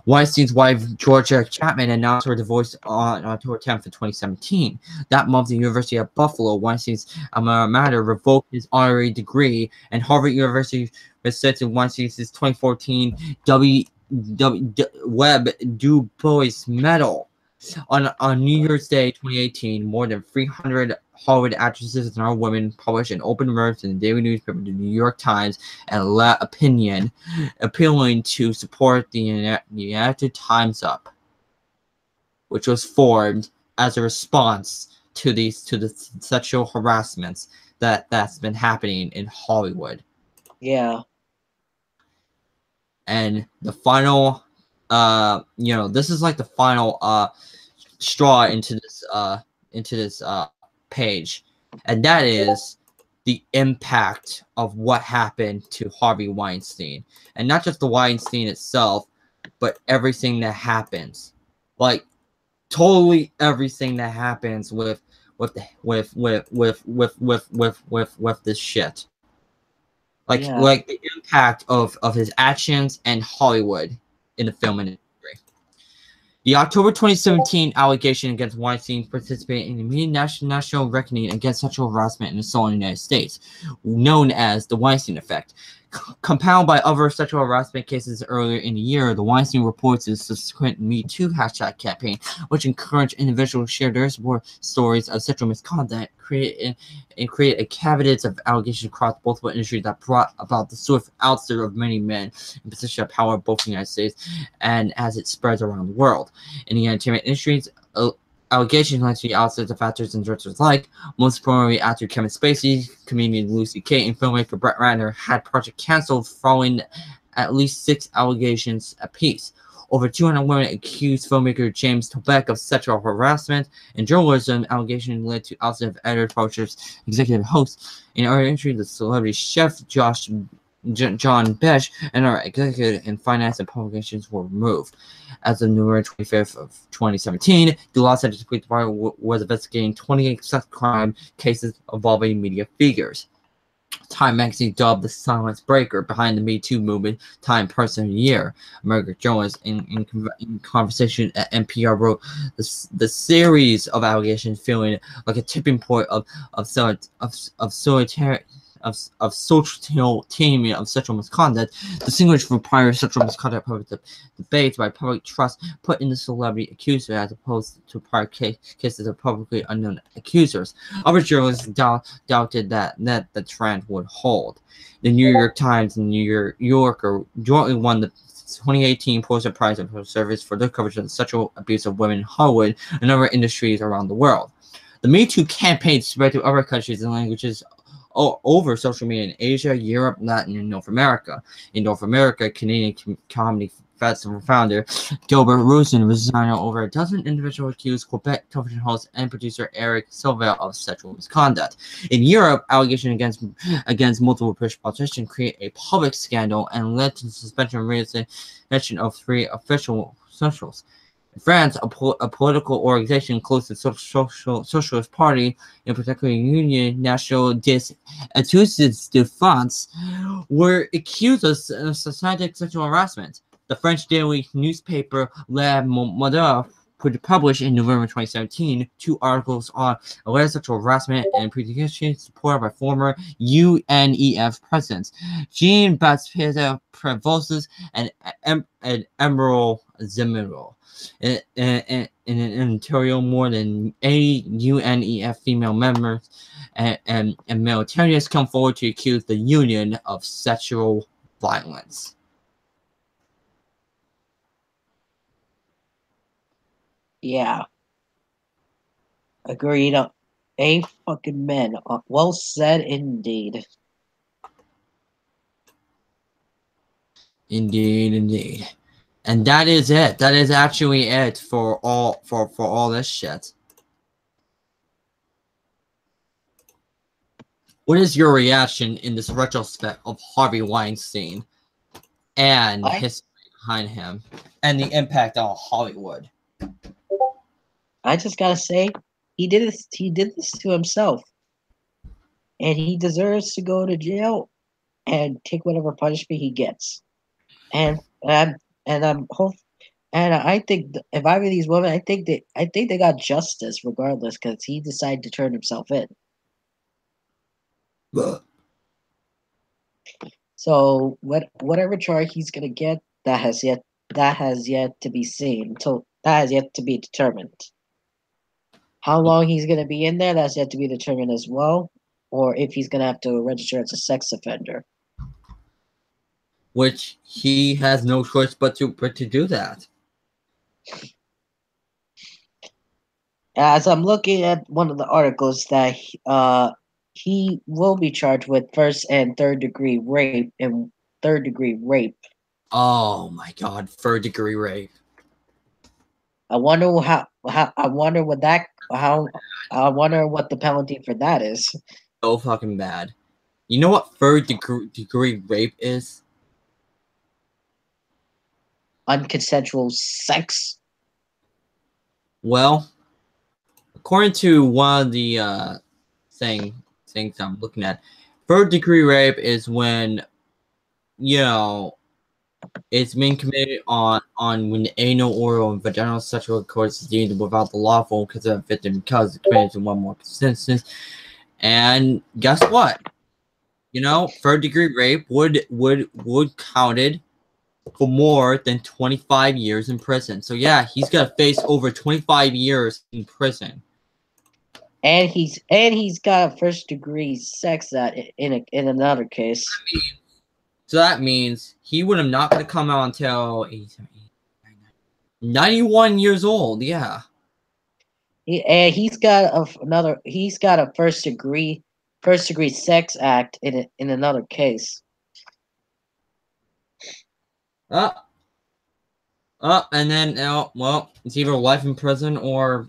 Weinstein's wife, Georgia Chapman, announced her divorce on October 10th, 2017. That month, the University of Buffalo, Weinstein's alma mater, revoked his honorary degree, and Harvard University rescinded Weinstein's 2014 Webb Du Bois Medal. On New Year's Day 2018, more than 300 Hollywood actresses and other women published an open letter in the daily newspaper, the New York Times, and La Opinion, appealing to support the United Times Up, which was formed as a response to the sexual harassments that's been happening in Hollywood. Yeah. And the final, this is like the final straw into this page, and that is the impact of what happened to Harvey Weinstein, and not just the Weinstein itself, but everything that happens, like totally everything that happens with this shit. Like the impact of his actions and Hollywood in the film industry. The October 2017 allegation against Weinstein participated in the immediate national reckoning against sexual harassment and assault in the United States, known as the Weinstein effect. Compounded by other sexual harassment cases earlier in the year, the Weinstein reports his subsequent Me Too hashtag campaign, which encouraged individuals to share their stories of sexual misconduct, create a cabinet of allegations across multiple industries that brought about the swift ouster of many men in position of power both in the United States and as it spreads around the world. In the entertainment industries, allegations led to the outset of actors and directors alike. Most prominently, actor Kevin Spacey, comedian Lucy Kay, and filmmaker Brett Ratner had project canceled following at least 6 allegations apiece. Over 200 women accused filmmaker James Toback of sexual harassment. In journalism, allegations led to outside of editor, publishers, executive hosts. In our industry, the celebrity chef John Besh and our executive in finance and publications were removed. As of November 25th of 2017, the Los Angeles Police Department was investigating 28 sex crime cases involving media figures. Time magazine dubbed the silence breaker behind the Me Too movement Time Person of the Year. American journalist in conversation at NPR wrote the series of allegations feeling like a tipping point of social teaming of sexual misconduct, distinguished from prior sexual misconduct public debates by public trust put in the celebrity accuser as opposed to prior cases of publicly unknown accusers. Other journalists doubted that the trend would hold. The New York Times and New Yorker jointly won the 2018 Pulitzer Prize for service for their coverage of the sexual abuse of women in Hollywood and other industries around the world. The Me Too campaign spread to other countries and languages over social media in Asia, Europe, Latin, and North America. In North America, Canadian Comedy Festival founder Gilbert Rosen resigned over a dozen individuals accused Quebec television host and producer Eric Silva of sexual misconduct. In Europe, allegations against multiple British politicians created a public scandal and led to the suspension and resignation of 3 official socials. In France, a political organization close to the Socialist Party, in particular Union National des Études de France, were accused of systematic sexual harassment. The French daily newspaper Le Monde published in November 2017 2 articles on alleged sexual harassment and persecution supported by former UNEF presidents Jean-Baptiste Prévost and Emerald Zemmour. In Ontario, more than 80 UNEF female members and militarians come forward to accuse the union of sexual violence. Yeah. Agreed. Fucking men. Well said indeed. Indeed. And that is it. That is actually it for all this shit. What is your reaction in this retrospect of Harvey Weinstein and history behind him and the impact on Hollywood? I just gotta say, he did this. He did this to himself, and he deserves to go to jail and take whatever punishment he gets. And I'm hope. And I think if I were these women, I think they got justice regardless because he decided to turn himself in. So whatever charge he's gonna get, that has yet to be seen. So that has yet to be determined. How long he's gonna be in there, that's yet to be determined as well, or if he's gonna have to register as a sex offender. Which he has no choice but to do that. As I'm looking at one of the articles that he will be charged with first and third degree rape and third degree rape. Oh my god, third degree rape. I wonder I wonder what the penalty for that is. So fucking bad. You know what third degree rape is? Unconsensual sex. Well, according to one of the things I'm looking at, third degree rape is when, you know, it's being committed on when the anal, oral, and vaginal sexual intercourse is deemed without the lawful consent of the victim because it's committed in one more instance. And guess what? You know, third degree rape would counted for more than 25 years in prison. So yeah, he's gonna face over 25 years in prison. And he's got a first degree sex that in another case. So that means he would have not gonna come out until 91 years old. Yeah. He's got a first degree sex act in another case. And then well, it's either life in prison or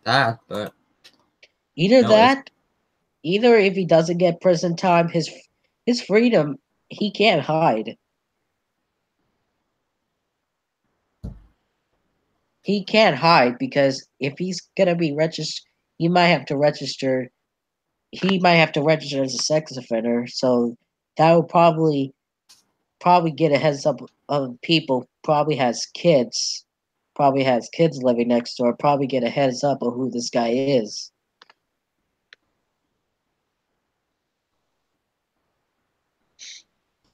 that, but either if he doesn't get prison time, his freedom, he can't hide. He can't hide because if he's gonna be registered, he might have to register. He might have to register as a sex offender. So that would probably get a heads up of people. Probably has kids living next door. Probably get a heads up of who this guy is.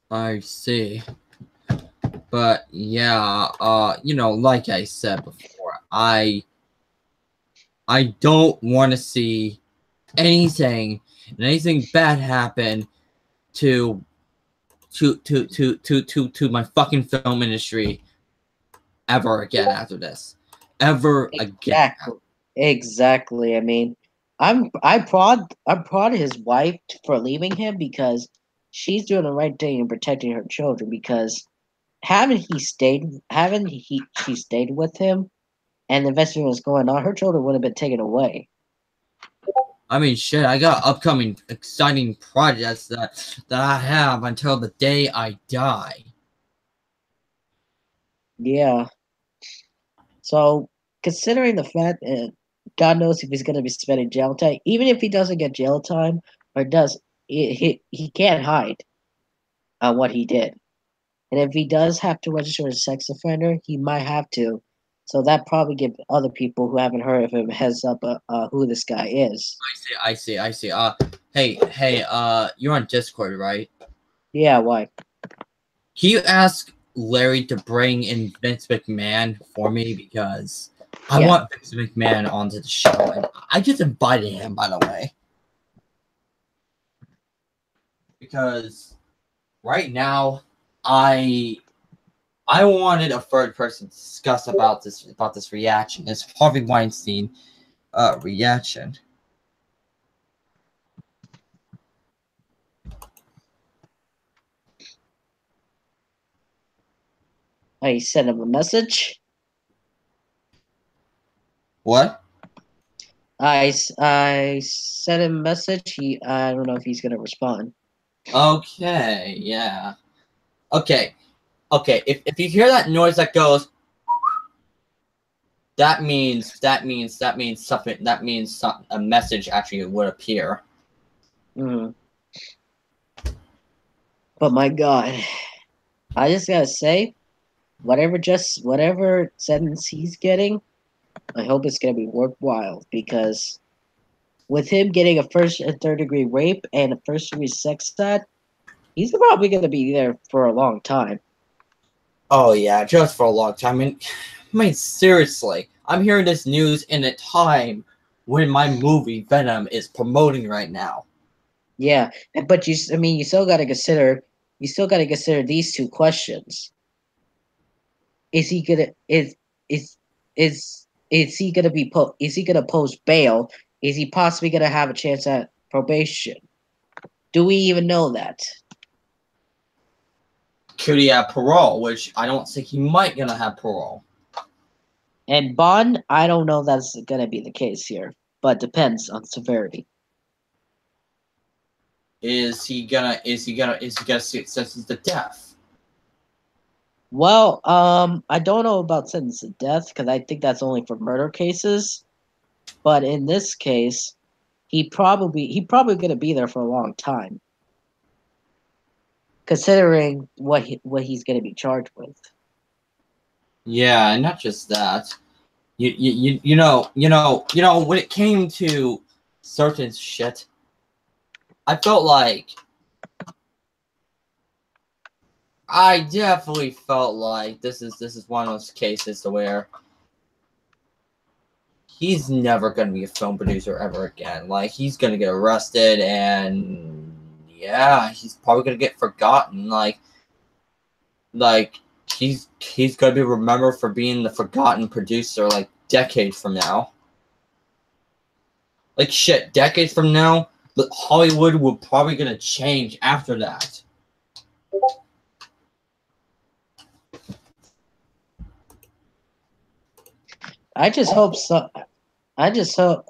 I see. But yeah, you know, like I said before, I don't want to see anything bad happen to my fucking film industry ever again after this. Ever again. Exactly. I mean, I'm proud of his wife for leaving him because she's doing the right thing in protecting her children because she stayed with him and the investigation was going on, her children would have been taken away. I mean, shit, I got upcoming exciting projects that I have until the day I die. Yeah. So, considering the fact that God knows if he's going to be spending jail time, even if he doesn't get jail time or he can't hide on what he did. And if he does have to register as a sex offender, he might have to. So that probably give other people who haven't heard of him heads up who this guy is. I see. Hey, you're on Discord, right? Yeah, why? Can you ask Larry to bring in Vince McMahon for me because I want Vince McMahon onto the show, and I just invited him, by the way, because right now I wanted a third person to discuss about this reaction, this Harvey Weinstein reaction. I sent him a message. What? I sent him a message. I don't know if he's gonna respond. Okay, yeah. Okay. If you hear that noise that goes, that means something. That means a message actually would appear. Mm. But my God, I just gotta say, whatever sentence he's getting, I hope it's gonna be worthwhile, because with him getting a first and third degree rape and a first degree sex act, he's probably gonna be there for a long time. Oh yeah, just for a long time. I mean, seriously, I'm hearing this news in a time when my movie Venom is promoting right now. Yeah, but you still gotta consider these two questions. Is he gonna is he gonna be is he gonna post bail? Is he possibly gonna have a chance at probation? Do we even know that? Could he have parole? Which I don't think he might gonna have parole. And bond, I don't know that's gonna be the case here, but depends on severity. Is he gonna see sentence to death? Well, I don't know about sentence to death, because I think that's only for murder cases. But in this case, he probably gonna be there for a long time, considering what he's gonna be charged with. Yeah, and not just that. You know, when it came to certain shit, I definitely felt like this is one of those cases to where he's never gonna be a film producer ever again. Like, he's gonna get arrested, and yeah, he's probably gonna get forgotten. Like he's gonna be remembered for being the forgotten producer like decades from now. Like shit, decades from now, but Hollywood will probably gonna change after that. I just hope so. I just hope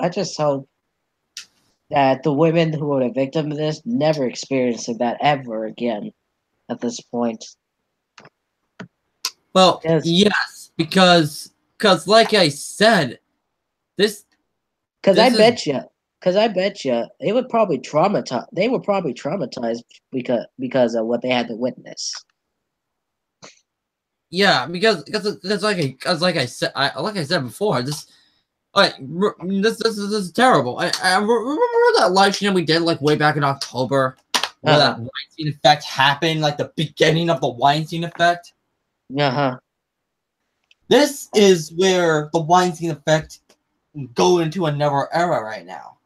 that the women who were the victim of this never experience that ever again at this point. Well, Yes. yes, because like I said, this Because I is bet you they would probably traumatize. They were probably traumatized because of what they had to witness. yeah, because like I said before, this is terrible. I remember that live stream we did like way back in October, where that Weinstein effect happened, like the beginning of the Weinstein effect. This is where the Weinstein effect go into another era right now.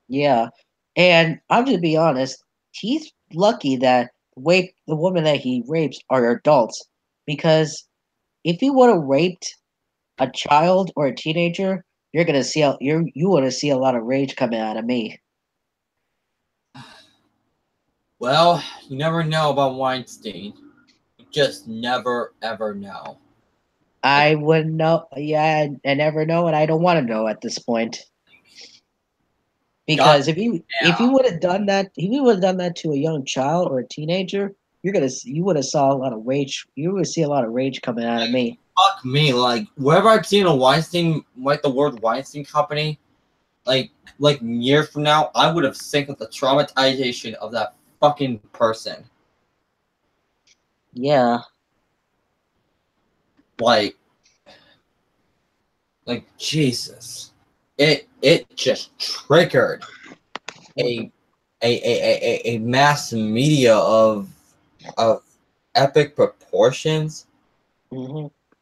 Yeah, and I'm gonna be honest. He's lucky that the woman that he rapes are adults, because if he would have raped a child or a teenager, you're gonna see you want to see a lot of rage coming out of me. Well, you never know about Weinstein. You just never ever know. I wouldn't know. Yeah, I never know, and I don't want to know at this point. Because if you would have done that, to a young child or a teenager, you would have saw a lot of rage. You would see a lot of rage coming out of me. Fuck me, like wherever I've seen a Weinstein, like the word Weinstein company, like years from now, I would have synced with the traumatization of that fucking person. Yeah. Like Jesus, it just triggered a mass media of epic proportions,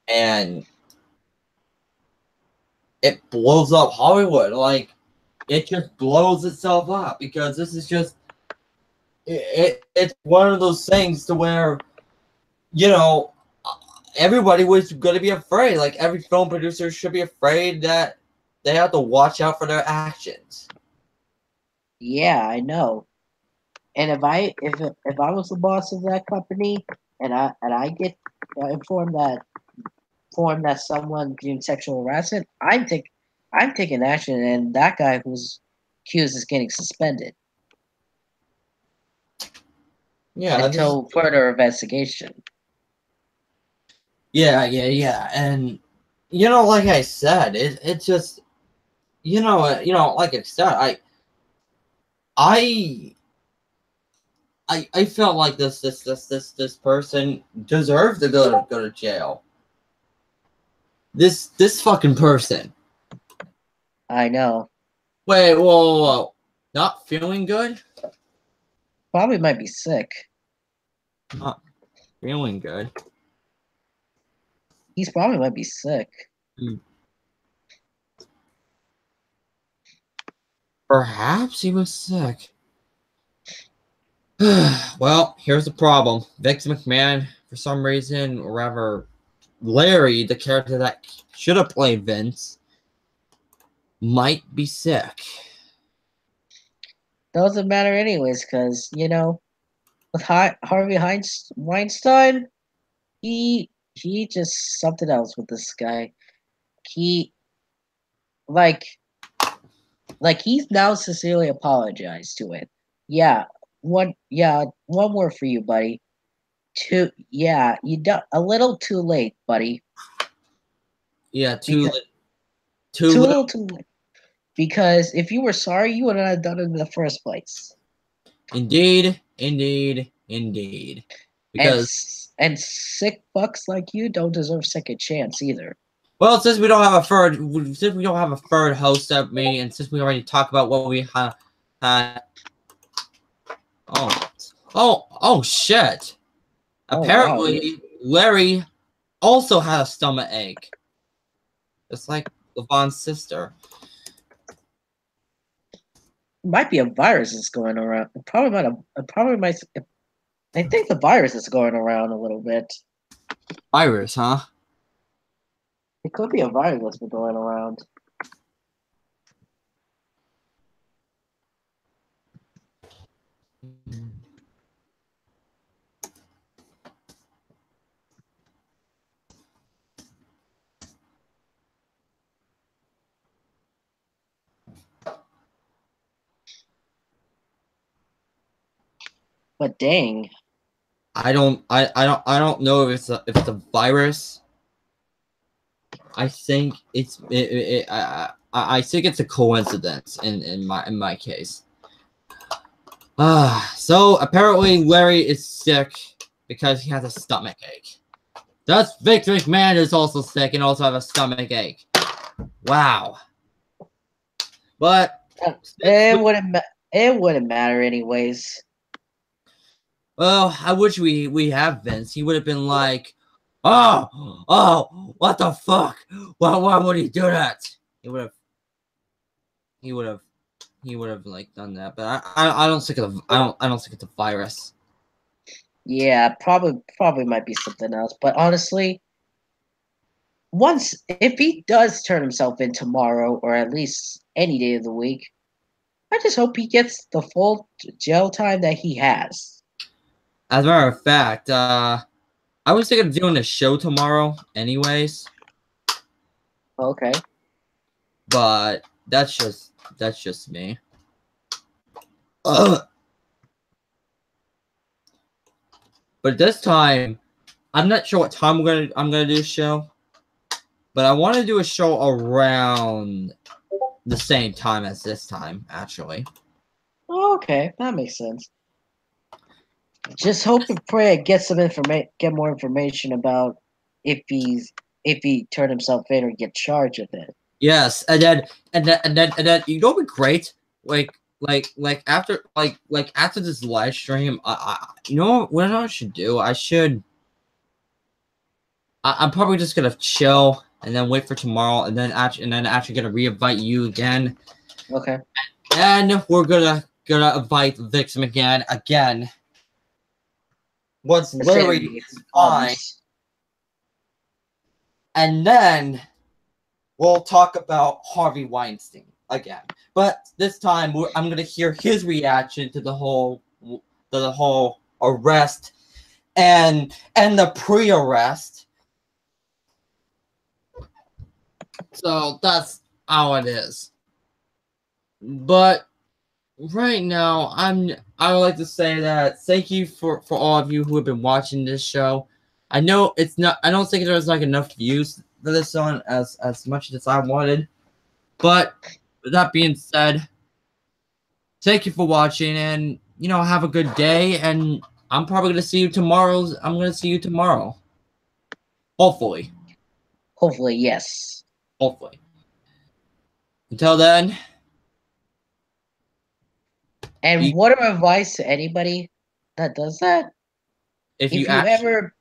and it blows up Hollywood. Like, it just blows itself up, because this is just it's one of those things to where, you know, everybody was going to be afraid. Like, every film producer should be afraid that they have to watch out for their actions. Yeah, I know. And if I was the boss of that company, and I get informed that someone doing sexual harassment, I'm taking action, and that guy who's accused is getting suspended Yeah, until further investigation. yeah, and like I said, it just like I said, I felt like this person deserved to go to jail. This fucking person. I know. Wait, whoa. Not feeling good? Probably might be sick. Not feeling good. He's probably might be sick. Perhaps he was sick. Well, here's the problem. Vince McMahon, for some reason, or rather, Larry, the character that should have played Vince, might be sick. Doesn't matter anyways, because, with Harvey Weinstein, he just something else with this guy. He, like he's now sincerely apologized to it. One word for you, buddy. You done a little too late, buddy. Yeah, too little too late. Because if you were sorry, you wouldn't have done it in the first place. Indeed. Because and sick fucks like you don't deserve second chance either. Well, since we don't have a third host of me, and since we already talked about what we had, oh shit! Apparently, wow. Larry also had a stomach ache, just like Levon's sister. Might be a virus that's going around. I think the virus is going around a little bit. Virus, huh? It could be a virus that's been going around. But dang, I don't know if it's a virus. I think I think it's a coincidence in my case. So apparently Larry is sick because he has a stomach ache. Thus, Victor McMahon is also sick and also have a stomach ache. Wow. But it wouldn't matter anyways. Well, I wish we have Vince. He would have been like, oh, what the fuck? Why would he do that? He would have like done that. But I don't think I don't think it's a virus. Yeah, probably might be something else. But honestly, if he does turn himself in tomorrow, or at least any day of the week, I just hope he gets the full jail time that he has. As a matter of fact, I was thinking of doing a show tomorrow anyways. Okay. But that's just me. But this time, I'm not sure what time I'm gonna do a show. But I want to do a show around the same time as this time, actually. Okay, that makes sense. Just hope and pray I get more information about if he turned himself in or get charged with it. Yes, and then you know what'd be great? Like after this live stream, you know what I should do? I'm probably just gonna chill and then wait for tomorrow, and then actually gonna re-invite you again. Okay. And we're gonna invite Vix McGann again. Once Larry is fine. And then we'll talk about Harvey Weinstein again. But this time I'm gonna hear his reaction to the whole arrest and the pre-arrest. So that's how it is. But right now, I would like to say that thank you for all of you who have been watching this show. I know it's not. I don't think there's like enough views for this one as much as I wanted. But with that being said, thank you for watching, and have a good day. And I'm probably gonna see you tomorrow. I'm gonna see you tomorrow. Hopefully. Hopefully, yes. Hopefully. Until then. And what of advice to anybody that does that? If you ever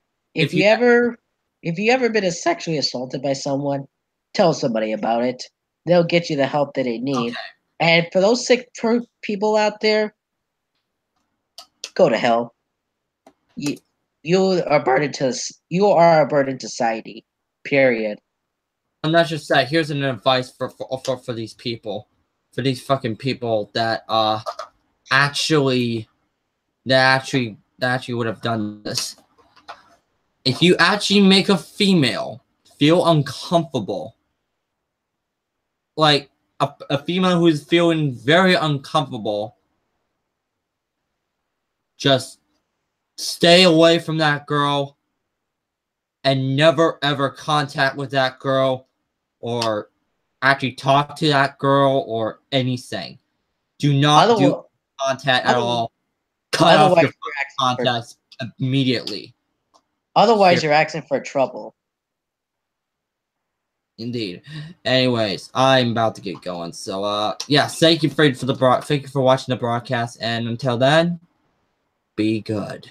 been sexually assaulted by someone, tell somebody about it. They'll get you the help that they need. Okay. And for those sick people out there, go to hell. You are a burden to society. Period. And that's just that. Here's an advice for these people, for these fucking people that actually would have done this. If you actually make a female feel uncomfortable, like a female who is feeling very uncomfortable, just stay away from that girl and never ever contact with that girl or actually talk to that girl or anything. Do not do contact at all. Cut off your contacts immediately. Otherwise, you're asking for trouble. Indeed. Anyways, I'm about to get going. So, yeah, thank you for watching the broadcast, and until then, be good.